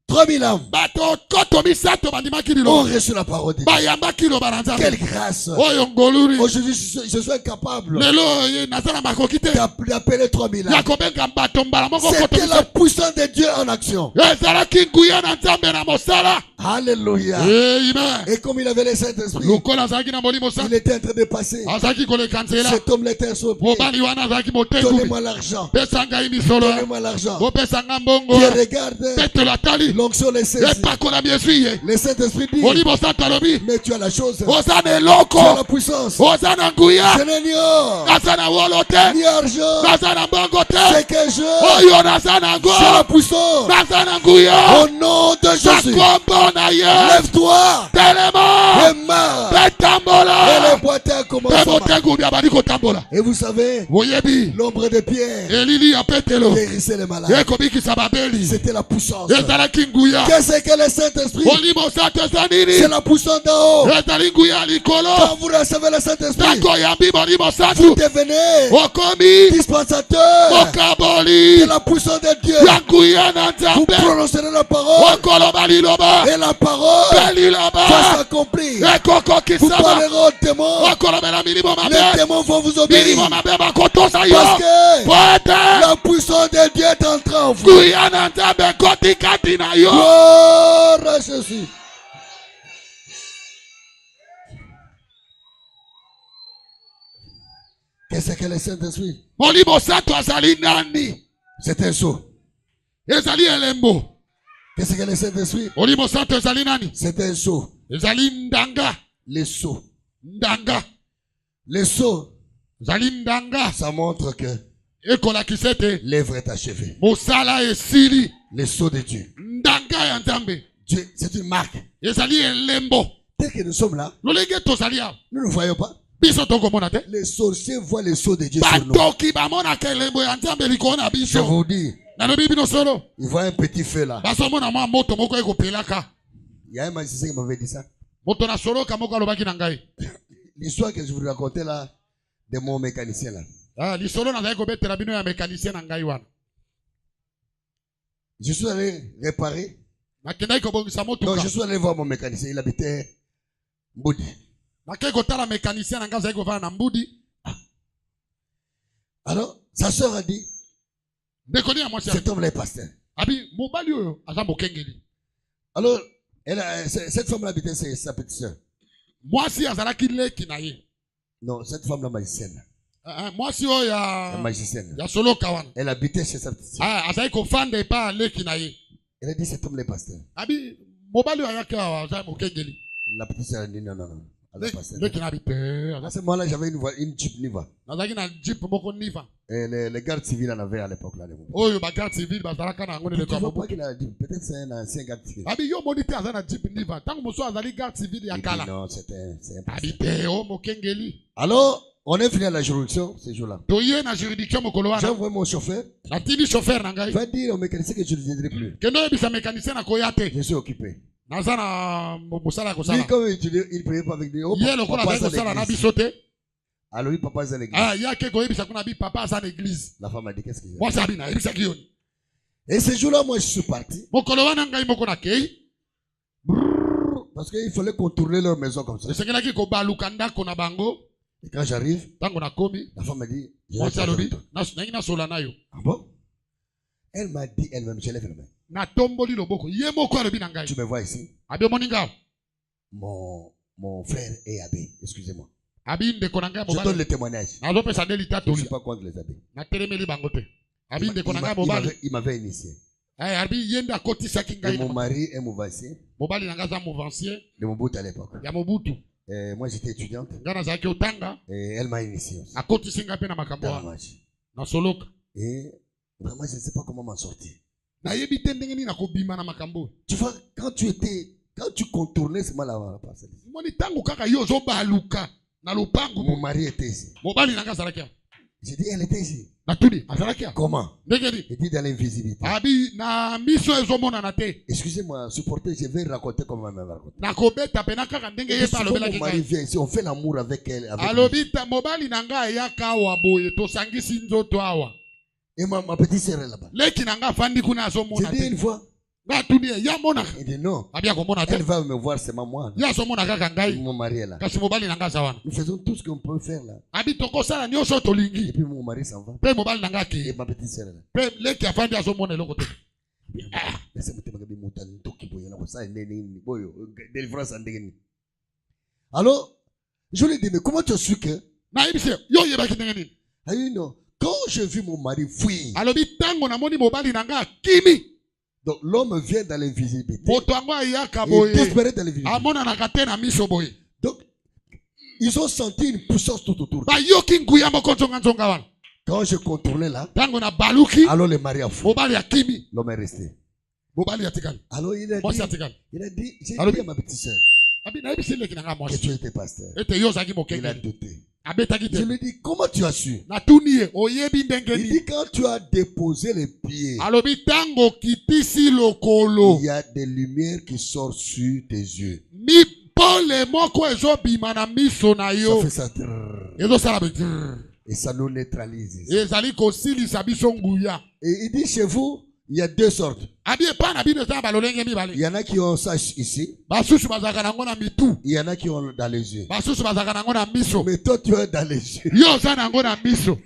3000 âmes Bato koto misato bandimaki ont liloba. reçu la parole de Dieu. Bayambaki liloba na Quelle nzambe. grâce. Oyo ngoluri. Aujourd'hui, je suis incapable Lelo ye naza na makoki te. d'appeler 3000 Ya âmes. kobenga bato mbala moko koto C'était la misato. puissance de Dieu en action. Ezalaki nguya na nzambe na mosala. Alléluia. Amen. Et comme il avait le Saint-Esprit, Lokola azalaki na molimo il santo. était en train de passer. Azalaki koleka nzela. Cet homme l'était à son pied. Mobali wana azalaki motengu. Donnez-moi l'argent. Pesa ngai misolo. Donnez-moi l'argent. Bopesanga mbongo. Dieu regarde. Petelo atali. L'onction les saisit. Epakola miesui ye. Le Saint-Esprit dit, Molimo santo alobi. mais tu as la chose. Tu Oza na as la eloko. puissance. Oza na nguya. Ce n'est ni or, Naza na wolo te. ni argent. Naza na mbongo C'est te. que je. Oyo naza na ngo. C'est la puissance. Naza na nguya. Au nom de Na Jésus. kombo na ye. Lève-toi. Telema. Et marche. Et Betambola. les boiteux commencent Pe à marcher. motengu bia bali kotambola. Et vous savez, Boyebi. l'ombre de Pierre Elili ya Petelo. guérissait les malades. Ekobikisa babeli. C'était la puissance. Ezalaki nguya. Qu'est-ce que le Saint-Esprit? Molimo santo eza nini? C'est la puissance d'en haut. Ezali nguya likolo. Quand vous recevez le Saint-Esprit, Tako yambi molimo vous santo. devenez Okomi. dispensateur Mokaboli. de la puissance de Dieu. Ya nguya na Vous nzambe. prononcerez la parole Okoloba liloba. et la parole Beliloba. va s'accomplir. Vous Ekokokisama. parlerez aux démons. Okolobela milimo Les mabe. démons vont vous obéir. Milimo mabe bakotosa yo. Parce que Poete. la puissance de Dieu est entrée en vous. Nguya na nzambe koti kati na yo. Gloire à Jésus. Qu'est-ce que le Saint-Esprit? Molimo santo azali nani? C'est un sceau. Ezali elembo. Qu'est-ce que le Saint-Esprit? Molimo santo ezali nani? C'est un sceau. Ezali ndanga. Les sceaux. Ndanga. Les sceaux, Ezali ndanga. ça montre que Ekolakisa ete. l'œuvre est achevée. Mosala esili. Les sceaux de Dieu. Ndanga ya nzambe. Dieu, c'est une marque. Ezali elembo. Dès que nous sommes là, Lolenge tozali awa. nous ne voyons pas. Biso tokomona te. Les sorciers voient les sceaux de Dieu sur nous. Batoki bamonaka elembo ya nzambe likolo na Je biso. vous dis, Nalobi bino solo. ils voient un petit feu là. Basomona mwa moto moko ekopelaka. Il y a un magicien qui m'avait dit ça. Moto na soloka moko alobaki na ngai. L'histoire que je vous racontais là, de mon mécanicien là. Ah, lisolo nazali kobetela bino ya mécanicien na ngai wana. Je suis allé réparer. Nakendaki kobongisa Donc motuka. je suis allé voir mon mécanicien. Il habitait Mboudi. Nakei kotala mécanicien na ngai azali kovanda na mbudi. Alors, sa soeur a dit, Ndekoni ya mwasi. cet homme là est pasteur. Abi mobali oyo aza mokengeli. Alors, cette femme-là habitait sa petite soeur. Moi si azalaki leki na ye. Non, cette femme-là magicienne. Moi si oyo La magicienne. ya solo kawana. Elle habitait chez sa petite soeur. Azali ko fande pa leki na ye. Elle a dit cet homme les pasteurs. Abi mobali oyo ayaki aza mokengeli. La petite soeur a dit non. Leki na bite. À ce moment-là, j'avais une Jeep Niva. Nazaki na Jeep moko Niva. Et les gardes civils en avaient à l'époque là. Oyo ba garde civil bazalaka na ngone le Tu vois kwa. pas qu'il a dit, peut-être c'est un ancien garde civil. Abi yo monite aza na Jeep Niva. Tango moso azali garde civil ya kala. Non, c'est un Abi te o mokengeli. Alors, on est fini à la juridiction ce jour-là. Toye na juridiction mokolo wana. J'ai envoyé mon chauffeur. Na tini chauffeur na ngai. Va dire au mécanicien que je ne viendrai plus. Kendo yebisa mécanicien na koya te. Je suis occupé. Naza na mosala ko Lui, sala. comme il priait pas avec Dieu. Ye lokola za ko sala na biso te. Alors, lui, papa est à l'église. Yake ko yebisa kuna bi papa za na église. La femme a dit qu'est-ce qu'il y a. Moi ça bi na yebisa ki yoni. Et ce jour-là, moi, je suis parti. Mokolo wana ngai moko na kei. Parce qu'il fallait contourner leur maison comme ça. Esengelaki ko baluka ndako na bango. Et quand j'arrive, Tango na komi. la femme m'a dit, Moi ça lobi. Na sola na yo. Ah bon? Elle m'a dit elle-même, je lève la main. Na tomboli loboko. Ye moko alobi na ngai. Tu me vois ici? Abi moninga. Mon frère est abbé. Excusez-moi. Abi ndeko na ngai Je donne mobali. le témoignage. Nazo pesa delita Je ne toli. suis pas contre les abbés. Na telemeli bango te. Abi ndeko na ngai mobali. Il m'avait initié. Abi yenda kotisaki Et ngai. mon mari est mouvancier Mobali na ngai za mouvancier de Mobutu à l'époque. ya Mobutu. Et moi, j'étais étudiante. Ngai nazalaki otanga. Et elle m'a initié aussi. Akotisi ngai pe na makambo Dans la wana. marche. Na soloka. Et vraiment, je ne sais pas comment m'en sortir. Nayebi te ndenge nini nakobima na makambo. Tu vois, quand tu contournais seulement la parcelle. Moni tango kaka yo zo baluka na lopango. Mon mari était ici. Mobali na ngai azalaki. J'ai dit, elle était ici. Na tuli azalaki. Comment? Ndenge ni. Il dit dans l'invisibilité. Abi na miso ezomona na te. Excusez-moi, supporter, je vais raconter comme ma mère raconte. Nakobeta pe na kaka ndenge ye pa Mon lobelaki mari ngai. vient ici, on fait l'amour avec elle. Avec lui. Alobita mobali na ngai ayaka awa boye tosangisi nzoto awa. Et ma petite sœur est là-bas. Leki na ngai afandi kuna J'ai azomona dit te. une fois. Nga tuni ya mona. Il dit non. Abi akomona te. Elle va me voir seulement moi. Ya azomona kaka ngai. Mon mari est là. Kasi mobali na ngai aza wana. Nous faisons tout ce qu'on peut faire là. Abi tokosala nyonso Et tolingi. puis mon mari s'en va. Pe mobali na ngai Et aki. ma petite sœur est là. Pe leki afandi azomona eloko te. Mais c'est mon témoignage, mon talent, tout qui peut y avoir ça, délivrance en dégaine. Alors, je lui ai dit, mais comment tu as su que? Na yebise yo yebaki ndenge nini. Ah oui, non. Quand j'ai vu mon mari fuir, Alobi tango na moni mobali na ngai kimi. donc l'homme vient dans l'invisibilité. Moto yango ayaka Il boye. disparaît dans l'invisibilité. Amonanaka te na miso boye. Donc, ils ont senti une puissance tout autour. Bayoki nguya moko nzonga wana. Quand je contournais là, Tango na baluki. alors le mari a fui. Mobali ya kimi. L'homme est resté. Mobali ya tikali. Alors il a Mwasi ya dit, tikali. j'ai Alors, dit à ma petite sœur Abi na yebisi leki na ngai que mwasi. tu étais pasteur. Ete yo zaki Il a mokengeli. douté. Abetaki Je te. lui ai dit, comment tu as su? Na tuni ye oyebi ndenge Il nini. dit, quand tu as déposé les pieds, Alobi tango kitisi lokolo. il y a des lumières qui sortent sur tes yeux. Mi pole moko ezobima na miso na Ça yo. fait ça. Trrr. Ezosala be. Et ça nous neutralise. Ezali kosilisa biso nguya. Et il dit, chez vous, il y a deux sortes. Abi epa na bino za balolenge Il mibale. y en a qui ont ça ici. Basusu bazaka nango na mitu. Il y en a qui ont dans les yeux. Basusu bazaka nango na miso. Mais toi, tu as dans les yeux. Yo za nango na miso.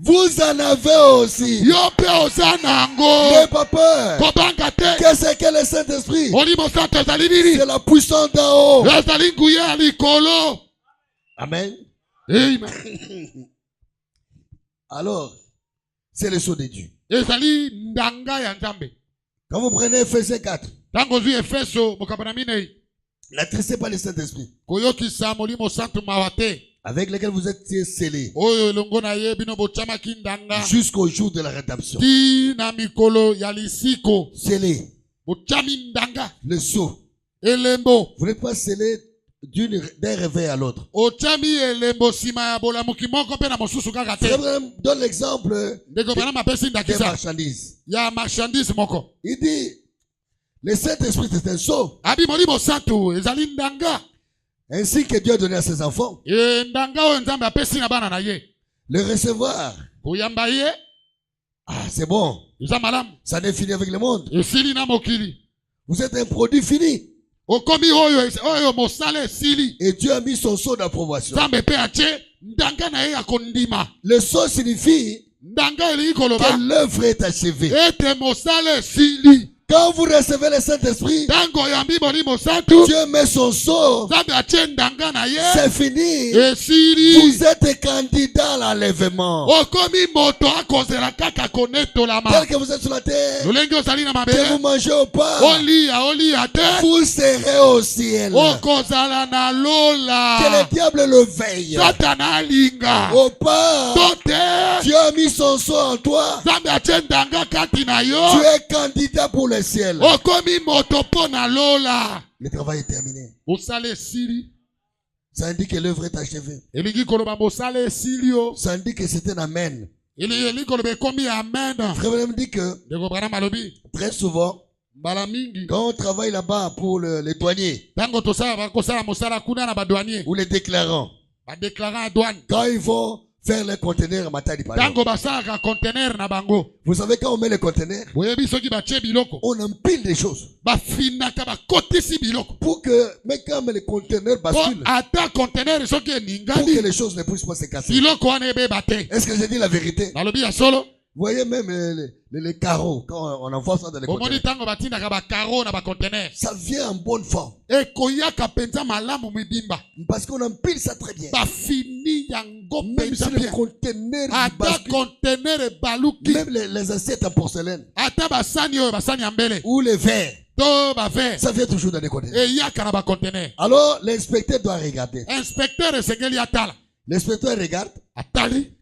Vous en avez aussi. Yo pe oza nango. N'ayez pas peur. Kobanga te. Qu'est-ce que le Saint-Esprit? Olimo santo ezali nini. C'est la puissance d'en haut. Ezali nguya ya likolo. Amen. Amen. Alors, c'est le sceau de Dieu. Ezali ndanga ya nzambe. Quand vous prenez Ephésiens 4, Tango zwi Efeso mokabana minei. n'attristez pas le Saint-Esprit, Koyokisa molimo santo mawate. avec lequel vous êtes scellés Oyo elongo na ye bino bochamaki ndanga. jusqu'au jour de la rédemption. Ti na mikolo ya lisiko. Scellés, Bochami ndanga. le sceau. Elembo. Vous n'êtes pas scellés d'un réveil à l'autre. Ochami elembo sima ya bolamuki moko pe na mosusu kaka te. Abraham donne l'exemple Ndeko bana mapesi des ndakisa. marchandises. Ya marchandise moko. Il dit, le Saint-Esprit c'est un sceau, Abi molimo santo ezali ndanga. ainsi que Dieu a donné à ses enfants. E ndanga oyo nzambe apesi na bana na ye. Le recevoir, Koyamba ye. ah c'est bon, Eza malamu. ça n'est fini avec le monde. Esili na mokili. Vous êtes un produit fini. Okomi oyo mosala esili. Et Dieu a mis son sceau d'approbation. Nzambe pe atie ndanga na ye ya kondima. Le sceau signifie que l'œuvre est achevée. Quand vous recevez le Saint-Esprit, Dieu met son sort. C'est fini. Vous êtes candidat à l'enlèvement. Tel que vous êtes sur la terre, que vous mangez au pain, vous serez au ciel. Que le diable le veille. Au pain, Dieu a mis son sort en toi. Tu es candidat pour le ciel. Le travail est terminé. Ça indique que l'œuvre est achevée. Ça indique que c'est un amen. Frère me dit que très souvent, quand on travaille là-bas pour les douaniers ou les déclarants, quand ils vont faire les conteneurs à Matadi. Vous savez, quand on met les conteneurs, on empile des choses. Pour que, mais quand les conteneurs basculent, pour que les choses ne puissent pas se casser. Est-ce que j'ai dit la vérité? Vous voyez même les carreaux, quand on envoie ça dans les conteneurs, ça vient en bonne forme. Parce qu'on empile ça très bien. Même si les conteneurs basculent, même les assiettes en porcelaine, ou les verres, ça vient toujours dans les conteneurs. Alors, l'inspecteur doit regarder. L'inspecteur regarde.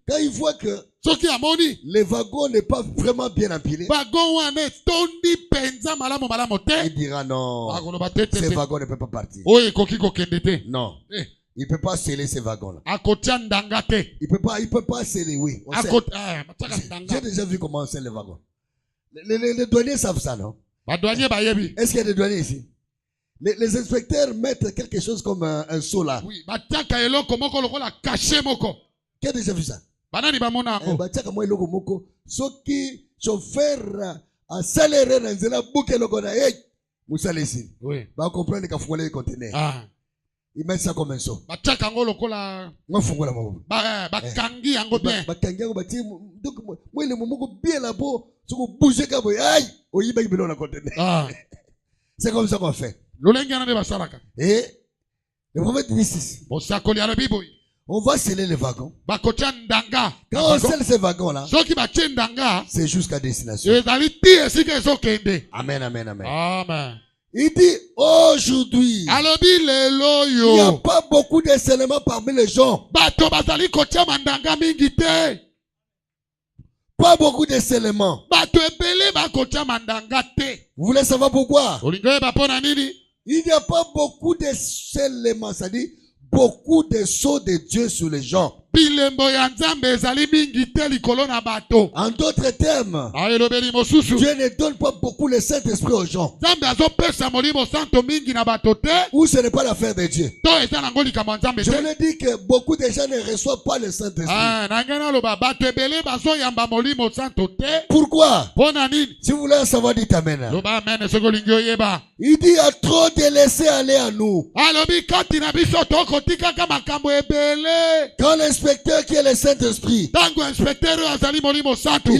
Quand il voit que le wagon n'est pas vraiment bien empilé, il dira non, ce wagon ne peut pas partir. Non. Il ne peut pas sceller ces wagons-là. Il peut pas sceller, oui. J'ai déjà vu comment on scelle les wagons. Les douaniers savent ça, non? Est-ce qu'il y a des douaniers ici? Les inspecteurs mettent quelque chose comme un seau là. Oui. Qui a déjà vu ça? Chauffeur a saléré dans la boucle le oui. Va comprendre qu'il faut les conteneurs. Ils mettent ça comme un seau. C'est comme ça qu'on fait. Et le prophète dit ceci. On va sceller les wagons. Quand on scelle ces wagons-là, c'est jusqu'à destination. Amen, amen, amen. Amen. Il dit aujourd'hui, il n'y a pas beaucoup de scellements parmi les gens. Pas beaucoup de scellements. Vous voulez savoir pourquoi? Il n'y a pas beaucoup de scellements, c'est-à-dire beaucoup de sceaux de Dieu sur les gens. En d'autres termes, Dieu ne donne pas beaucoup le Saint-Esprit aux gens. Ou ce n'est pas l'affaire de Dieu. Je voulais dire que beaucoup de gens ne reçoivent pas le Saint-Esprit. Pourquoi? Si vous voulez en savoir, dites Amen. Il dit il y a trop de laisser aller à nous. Quand l'inspecteur qui est le Saint-Esprit, il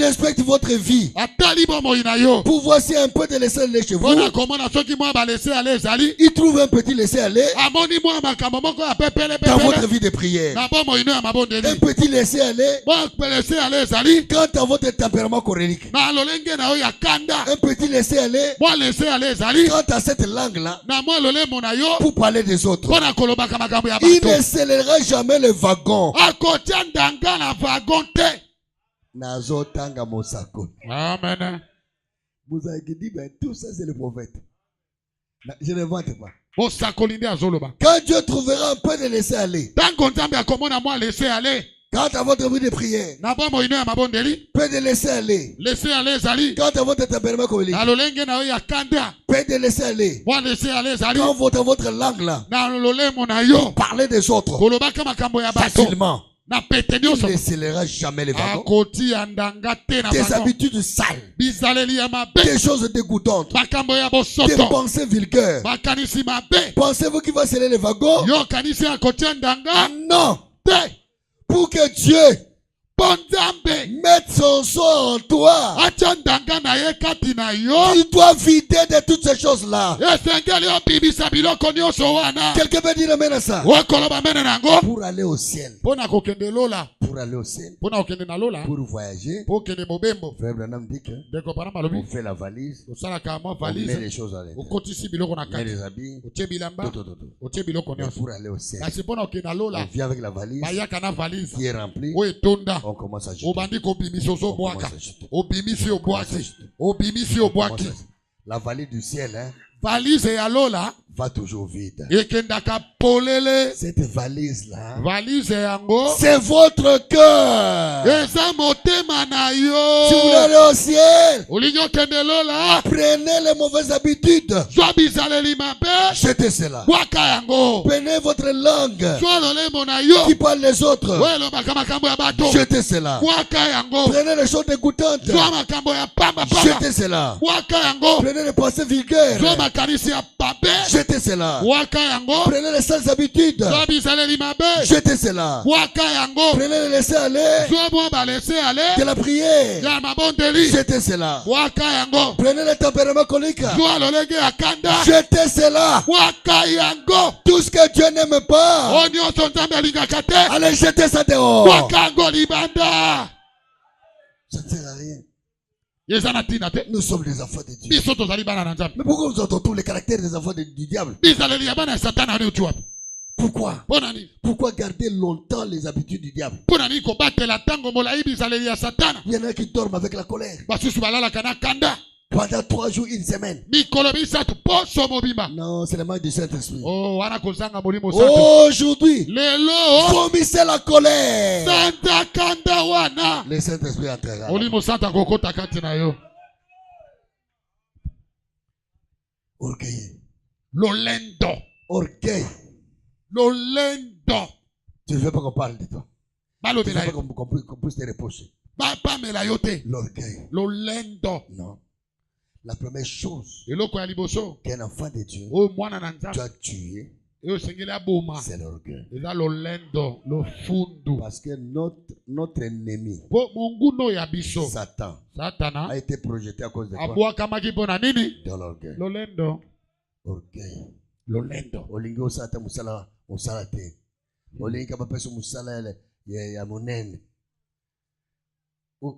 inspecte votre vie pour voir si un peu de laisser aller chez vous, il trouve un petit laisser aller dans votre vie de prière, un petit laisser aller quand dans votre tempérament cholérique, un petit laisser aller quand à cette langue-là pour parler des autres. Il ne scellera jamais le wagon. Amen. Vous avez dit, ben, tout ça c'est le prophète. Je ne vante pas. Quand Dieu trouvera un peu de laisser aller, quand à votre vie de prière, peu de laisser aller. Quand à votre tempérament cholérique, peu de laisser aller. Quand votre langue là, parler des autres facilement, il ne scellera jamais les wagons. Des habitudes sales, des choses dégoûtantes, des pensées vulgaires. Pensez-vous qu'il va sceller les wagons? Non. Pour que Dieu Mettre son sang en toi. Tu dois vider de toutes ces choses-là. Quelqu'un peut dire amen à ça. Pour aller au ciel. Pour aller au ciel. Pour voyager. Frère Branham dit que on fait la valise. On met les choses à l'intérieur. On met les habits. Pour aller au ciel. On vient avec la valise qui est remplie. On commence à jeter. La valise du ciel, hein, va toujours vide. Cette valise-là, c'est votre cœur. Si vous voulez aller au ciel, prenez les mauvaises habitudes. Jetez cela. Prenez votre langue qui parle les autres. Jetez cela. Prenez les choses dégoûtantes. Jetez cela. Prenez les pensées vulgaires. Jetez cela. Prenez les sales habitudes. Jetez cela. Prenez les laisser aller de la prière. Jetez cela. Prenez le tempérament colique. Jetez cela. Tout ce que Dieu n'aime pas, allez jeter ça dehors. Ça ne sert à rien. Nous sommes des enfants de Dieu. Mais pourquoi nous entendons tous les caractères des enfants du diable? Pourquoi? Pourquoi garder longtemps les habitudes du diable? Il y en a qui dorment avec la colère. Pendant 3 jours, une semaine. Non, c'est le manque du Saint-Esprit. Aujourd'hui, vomissez la colère. Le Saint-Esprit entrera. Orgueil. Orgueil. Tu ne veux pas qu'on parle de toi. Tu ne veux pas qu'on puisse te reprocher. L'orgueil. Non. La première chose qu'un enfant de Dieu doit tuer, c'est l'orgueil. Parce que notre ennemi, Satan, a été projeté à cause de quoi? Dans l'orgueil. Orgueil. Olingi osata musala te. Olingi kabapesa musala ya monene.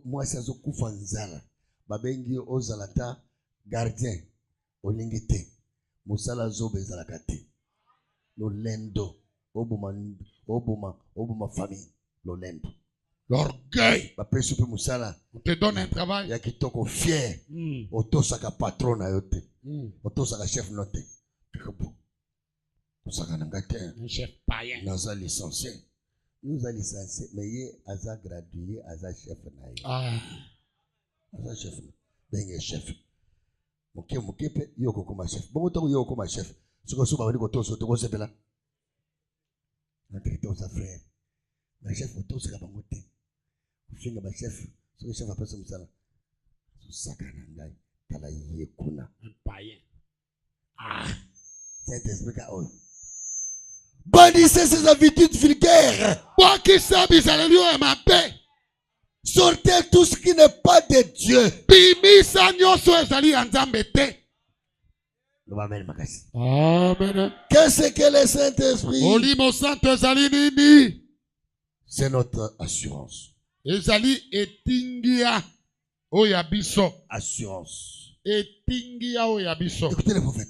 Moi sazo kufa nzala. Babengi ozalata gardien. Olingi te. Musala zobe ezalaka te. Lolendo. Obuma famille. Lolendo. L'orgueil. On te donne un travail. Ya kitoko fier. Otosaka patron na yote. Otosaka chef note. Un chef païen. Nous avons licencié. Nous avons licencié. Mais il y a gradué, il y a chef. Il y a chef. Il y a chef. Il y a chef. Bon, il y a chef. Ce que vous avez dit, c'est là. Notre frère. Le chef, il y a bangoté. Le chef, le chef a passé comme ça. Un païen. Saint-Esprit a eu. Bannissez ces habitudes vulgaires. Sortez tout ce qui n'est pas de Dieu. Amen. Qu'est-ce que le Saint-Esprit? C'est notre assurance. Assurance. Écoutez les prophètes.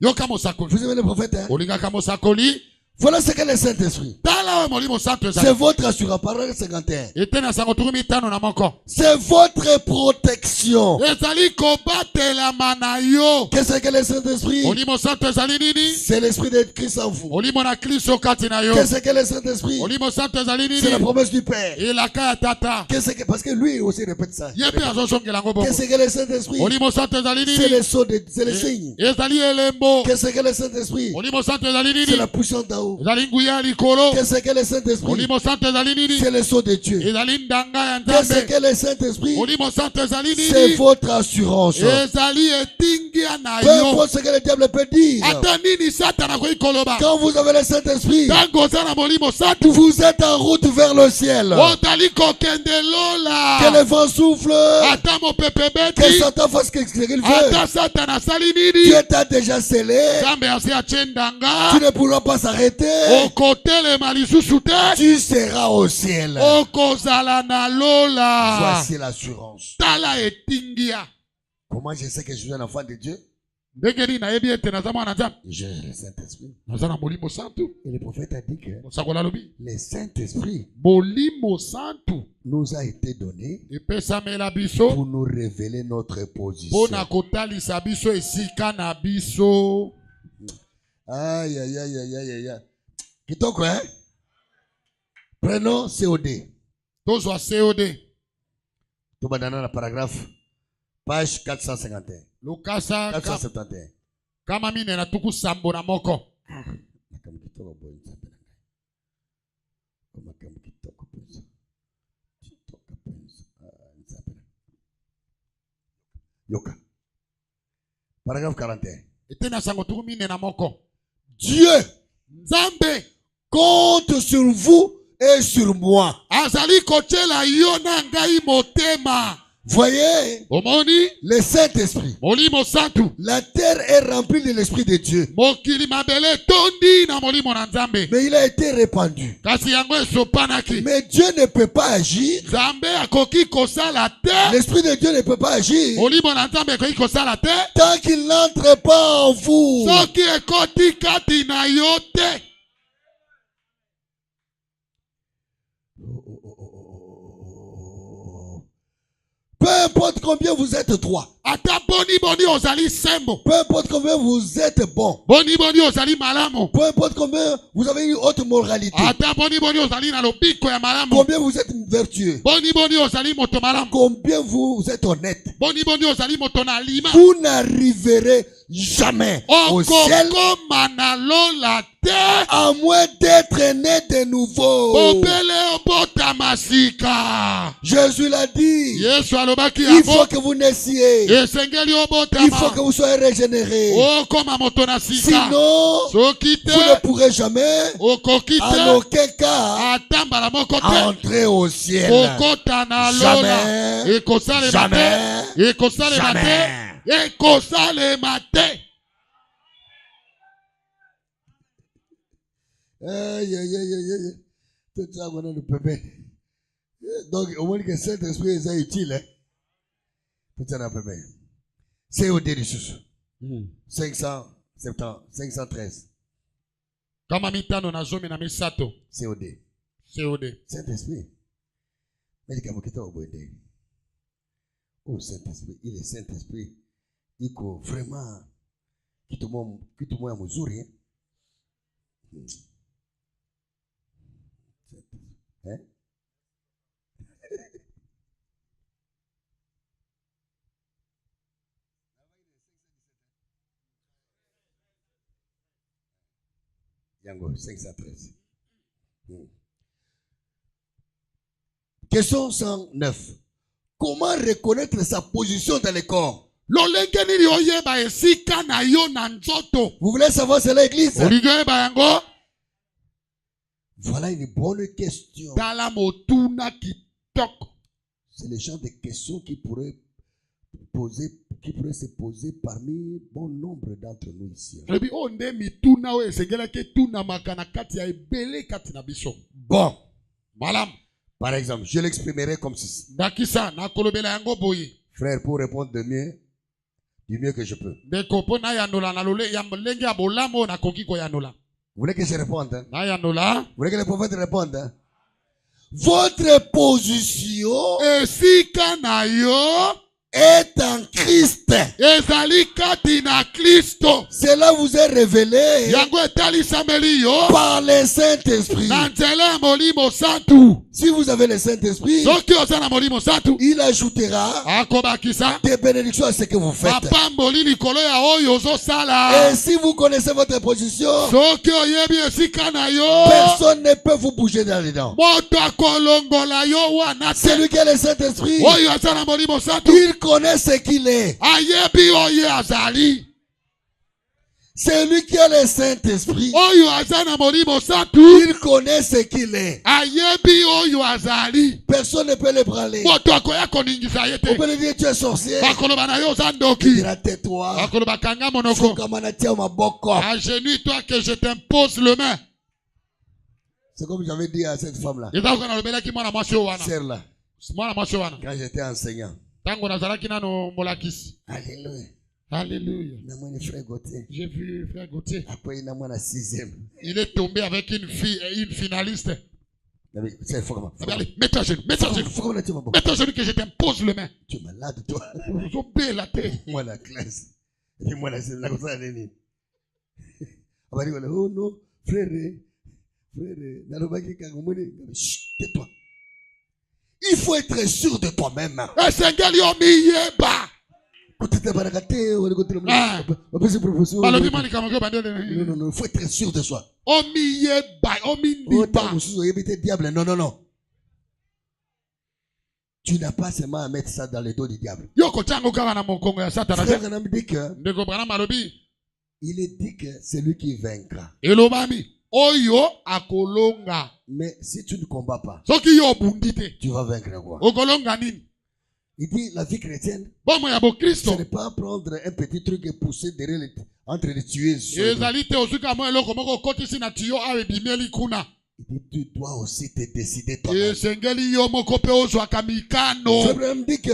Vous aimez les prophètes, hein? Voilà ce qu'est le Saint-Esprit. C'est votre assurance. Parole 51. C'est votre protection. Qu'est-ce que le Saint-Esprit? C'est l'Esprit de Christ en vous. Qu'est-ce que le Saint-Esprit? C'est la promesse du Père. Qu'est-ce que... Parce que lui aussi répète ça. Qu'est-ce que le Saint-Esprit? C'est le sceau c'est le signe. Qu'est-ce que le Saint-Esprit? C'est la puissance d'en haut. Qu'est-ce que le Saint-Esprit? C'est le sceau de Dieu. Qu'est-ce que le Saint-Esprit? C'est votre assurance. kolingia na Peu yo. importe ce que le diable peut dire. Ata nini Satana koki koloba. Quand vous avez le Saint-Esprit, Tango zana molimo santu. vous êtes en route vers le ciel. Otali kokende Que lola. le vent souffle, Ata mo pepe que beti. Satan fasse ce qu'il veut. Ata Satana sali nini. Dieu t'a déjà scellé. Zambe asi achendanga. Tu ne pourras pas s'arrêter. Okotele malisusu te. Tu seras au ciel. Okozala na lola. Voici l'assurance. Tala etingia. Comment je sais que je suis un enfant de Dieu? Ndenge na yebi ete naza mwana nzambe. J'ai le Saint-Esprit. Naza na molimo santu. Et le prophète a dit que Mosakola lobi. le Saint-Esprit Molimo santu. nous a été donné Epesamela biso. pour nous révéler notre position. Pona kotalisa biso esika na biso. Aïe, aïe, aïe, aïe, aïe, aïe. Kitoko, hein? Prenons COD. Tozwa COD. Tout le monde dans le paragraphe. Page 451. Lukasa 471. kama mine na tuku sambo na moko. Yoka. Paragraphe 41. Etena sango tuku mine na moko. Dieu Nzambe compte sur vous et sur moi. azali kochela yo na ngai motema. Voyez, Omoni le Saint-Esprit. molimo santu. La terre est remplie de l'Esprit de Dieu. Mokili mabele tondi na molimo na Nzambe. Mais il a été répandu. Kasi yango esopanaki. Mais Dieu ne peut pas agir. Nzambe akoki kosala te. L'Esprit de Dieu ne peut pas agir Molimo na Nzambe akoki kosala te. tant qu'il n'entre pas en vous. Soki ekoti kati na yo te. Peu importe combien vous êtes droit. Ata boni boni ozali sembo. Peu importe combien vous êtes bon. Boni boni ozali malamu. Peu importe combien vous avez une haute moralité. Ata boni boni ozali na lobiko ya malamu. Combien vous êtes vertueux. Boni boni ozali moto malamu. Combien vous êtes honnête. Boni boni ozali moto na lima. Vous n'arriverez jamais au ciel Okokoma na lola te. à moins d'être né de nouveau. Obele obota masika. Jésus l'a dit. Yesu alobaki Il faut yango. que vous naissiez. Esengeli obota Il faut que ma. vous soyez régénérés. Okoma moto na sika. Sinon, Soki vous ne te. pourrez jamais, Okoki en te. aucun cas, Atambala moko te. entrer au ciel. Kokota na lola. Jamais. Ekosalema Jamais. te. Ekosalema te. Jamais. Ekosalema te. Aïe, aïe, aïe, aïe, aïe. Tout ça, on a le bébé. Donc, au moins que cet esprit est utile. Hein? Tout ça, on a le bébé. COD du sous. 513. Kama mitano na zomi na misato. COD. COD. Saint-Esprit. Mais il y a quelqu'un au bout. Oh, Saint-Esprit. Il est Saint-Esprit. Il est vraiment. Qui tout le monde est Mouzuri. Hein? Yango, 513. Question 109. Comment reconnaître sa position dans le corps? Lolenge nini oyeba esika na yo na nzoto. Vous voulez savoir c'est l'église? Olingi oyeba yango. Voilà une bonne question. Tala motuna kitoko. C'est le genre de questions qui pourraient se poser parmi bon nombre d'entre nous ici. Rebi onde mituna o esengelaki tuna makana kati ya ebele kati na biso. Bon. Malam. Par exemple, je l'exprimerai comme ceci. Dakisa na kolobela yango boye. Frère, pour répondre du mieux que je peux. Ndeko po na yanola na lole ya lenge ya bolamo na koki ko yanola. Vous voulez que je réponde? Hein? Na yanola. Vous voulez que le prophète réponde? Hein? Votre position Esika na yo est en Christ. ezali kati na Kristo. C'est Cela vous est révélé yango etalisameli yo par le Saint-Esprit. na nzela ya molimo santu. Si vous avez le Saint-Esprit, Soki oza na molimo santu il ajoutera akobakisa des bénédictions à ce que vous faites. mapamboli likolo ya oyo ozosala. Et si vous connaissez votre position, Soki oyebi esika na yo personne ne peut vous bouger dans les dents. moto akolongola yo wana te. Celui qui a le Saint-Esprit, Oyo aza na molimo santu il connaît ce qu'il est. ayebi oyo azali. Celui qui a le Saint-Esprit, Oyo aza na molimo santu il connaît ce qu'il est. ayebi oyo azali. Personne ne peut le branler. Moto akoya koningisa ye On te. peut lui dire tu es sorcier. Bakoloba na yo oza Il ndoki. dira tais-toi. Bakoloba kanga monoko. Fukamanatia maboko. Agenouille-toi que je t'impose le main. C'est comme j'avais dit à cette femme-là, Eza ko na lobelaki mwana mwasi oyo wana. sœur-là, Mwana mwasi oyo wana. quand j'étais enseignant. Tango nazalaki nano molakisi. Alléluia. Alléluia. Na mon frère Gauthier. J'ai vu frère Gauthier. Après, il a mon 6e. Il est tombé avec une fille, une finaliste. C'est fort. Allez, mets-toi à genoux, mets-toi à genoux. Mets-toi à genoux que je t'impose le main. Tu es malade, toi. Vous obéissez la tête. Moi, la classe. Et moi, la comme ça, on va dire, oh non, frère, tais-toi. Il faut être sûr de toi-même. Et Seigneur, yo miyeba. Non, il faut être sûr de soi. O miyeba, o mindiba. Non. Tu n'as pas seulement à mettre ça dans le dos du diable. Yoko chango kaka na mokongo ya Satan. Frère Branham dit que Ndeko Branham alobi. il est dit que c'est lui qui vaincra. Elobami. Oyo akolonga. Mais si tu ne combats pas, Soki yo bundite. tu vas vaincre quoi? Okolonga nini? Il dit la vie chrétienne, Bomo ya bo Kristo. ce n'est pas prendre un petit truc et pousser derrière entre les tueuses. Ezali te osuka mo eloko moko kotisi na tiyo awe bimeli kuna. Il dit tu dois aussi te décider toi-même. Esengeli yo moko pe ozwaka mikano. Frère Branham dit que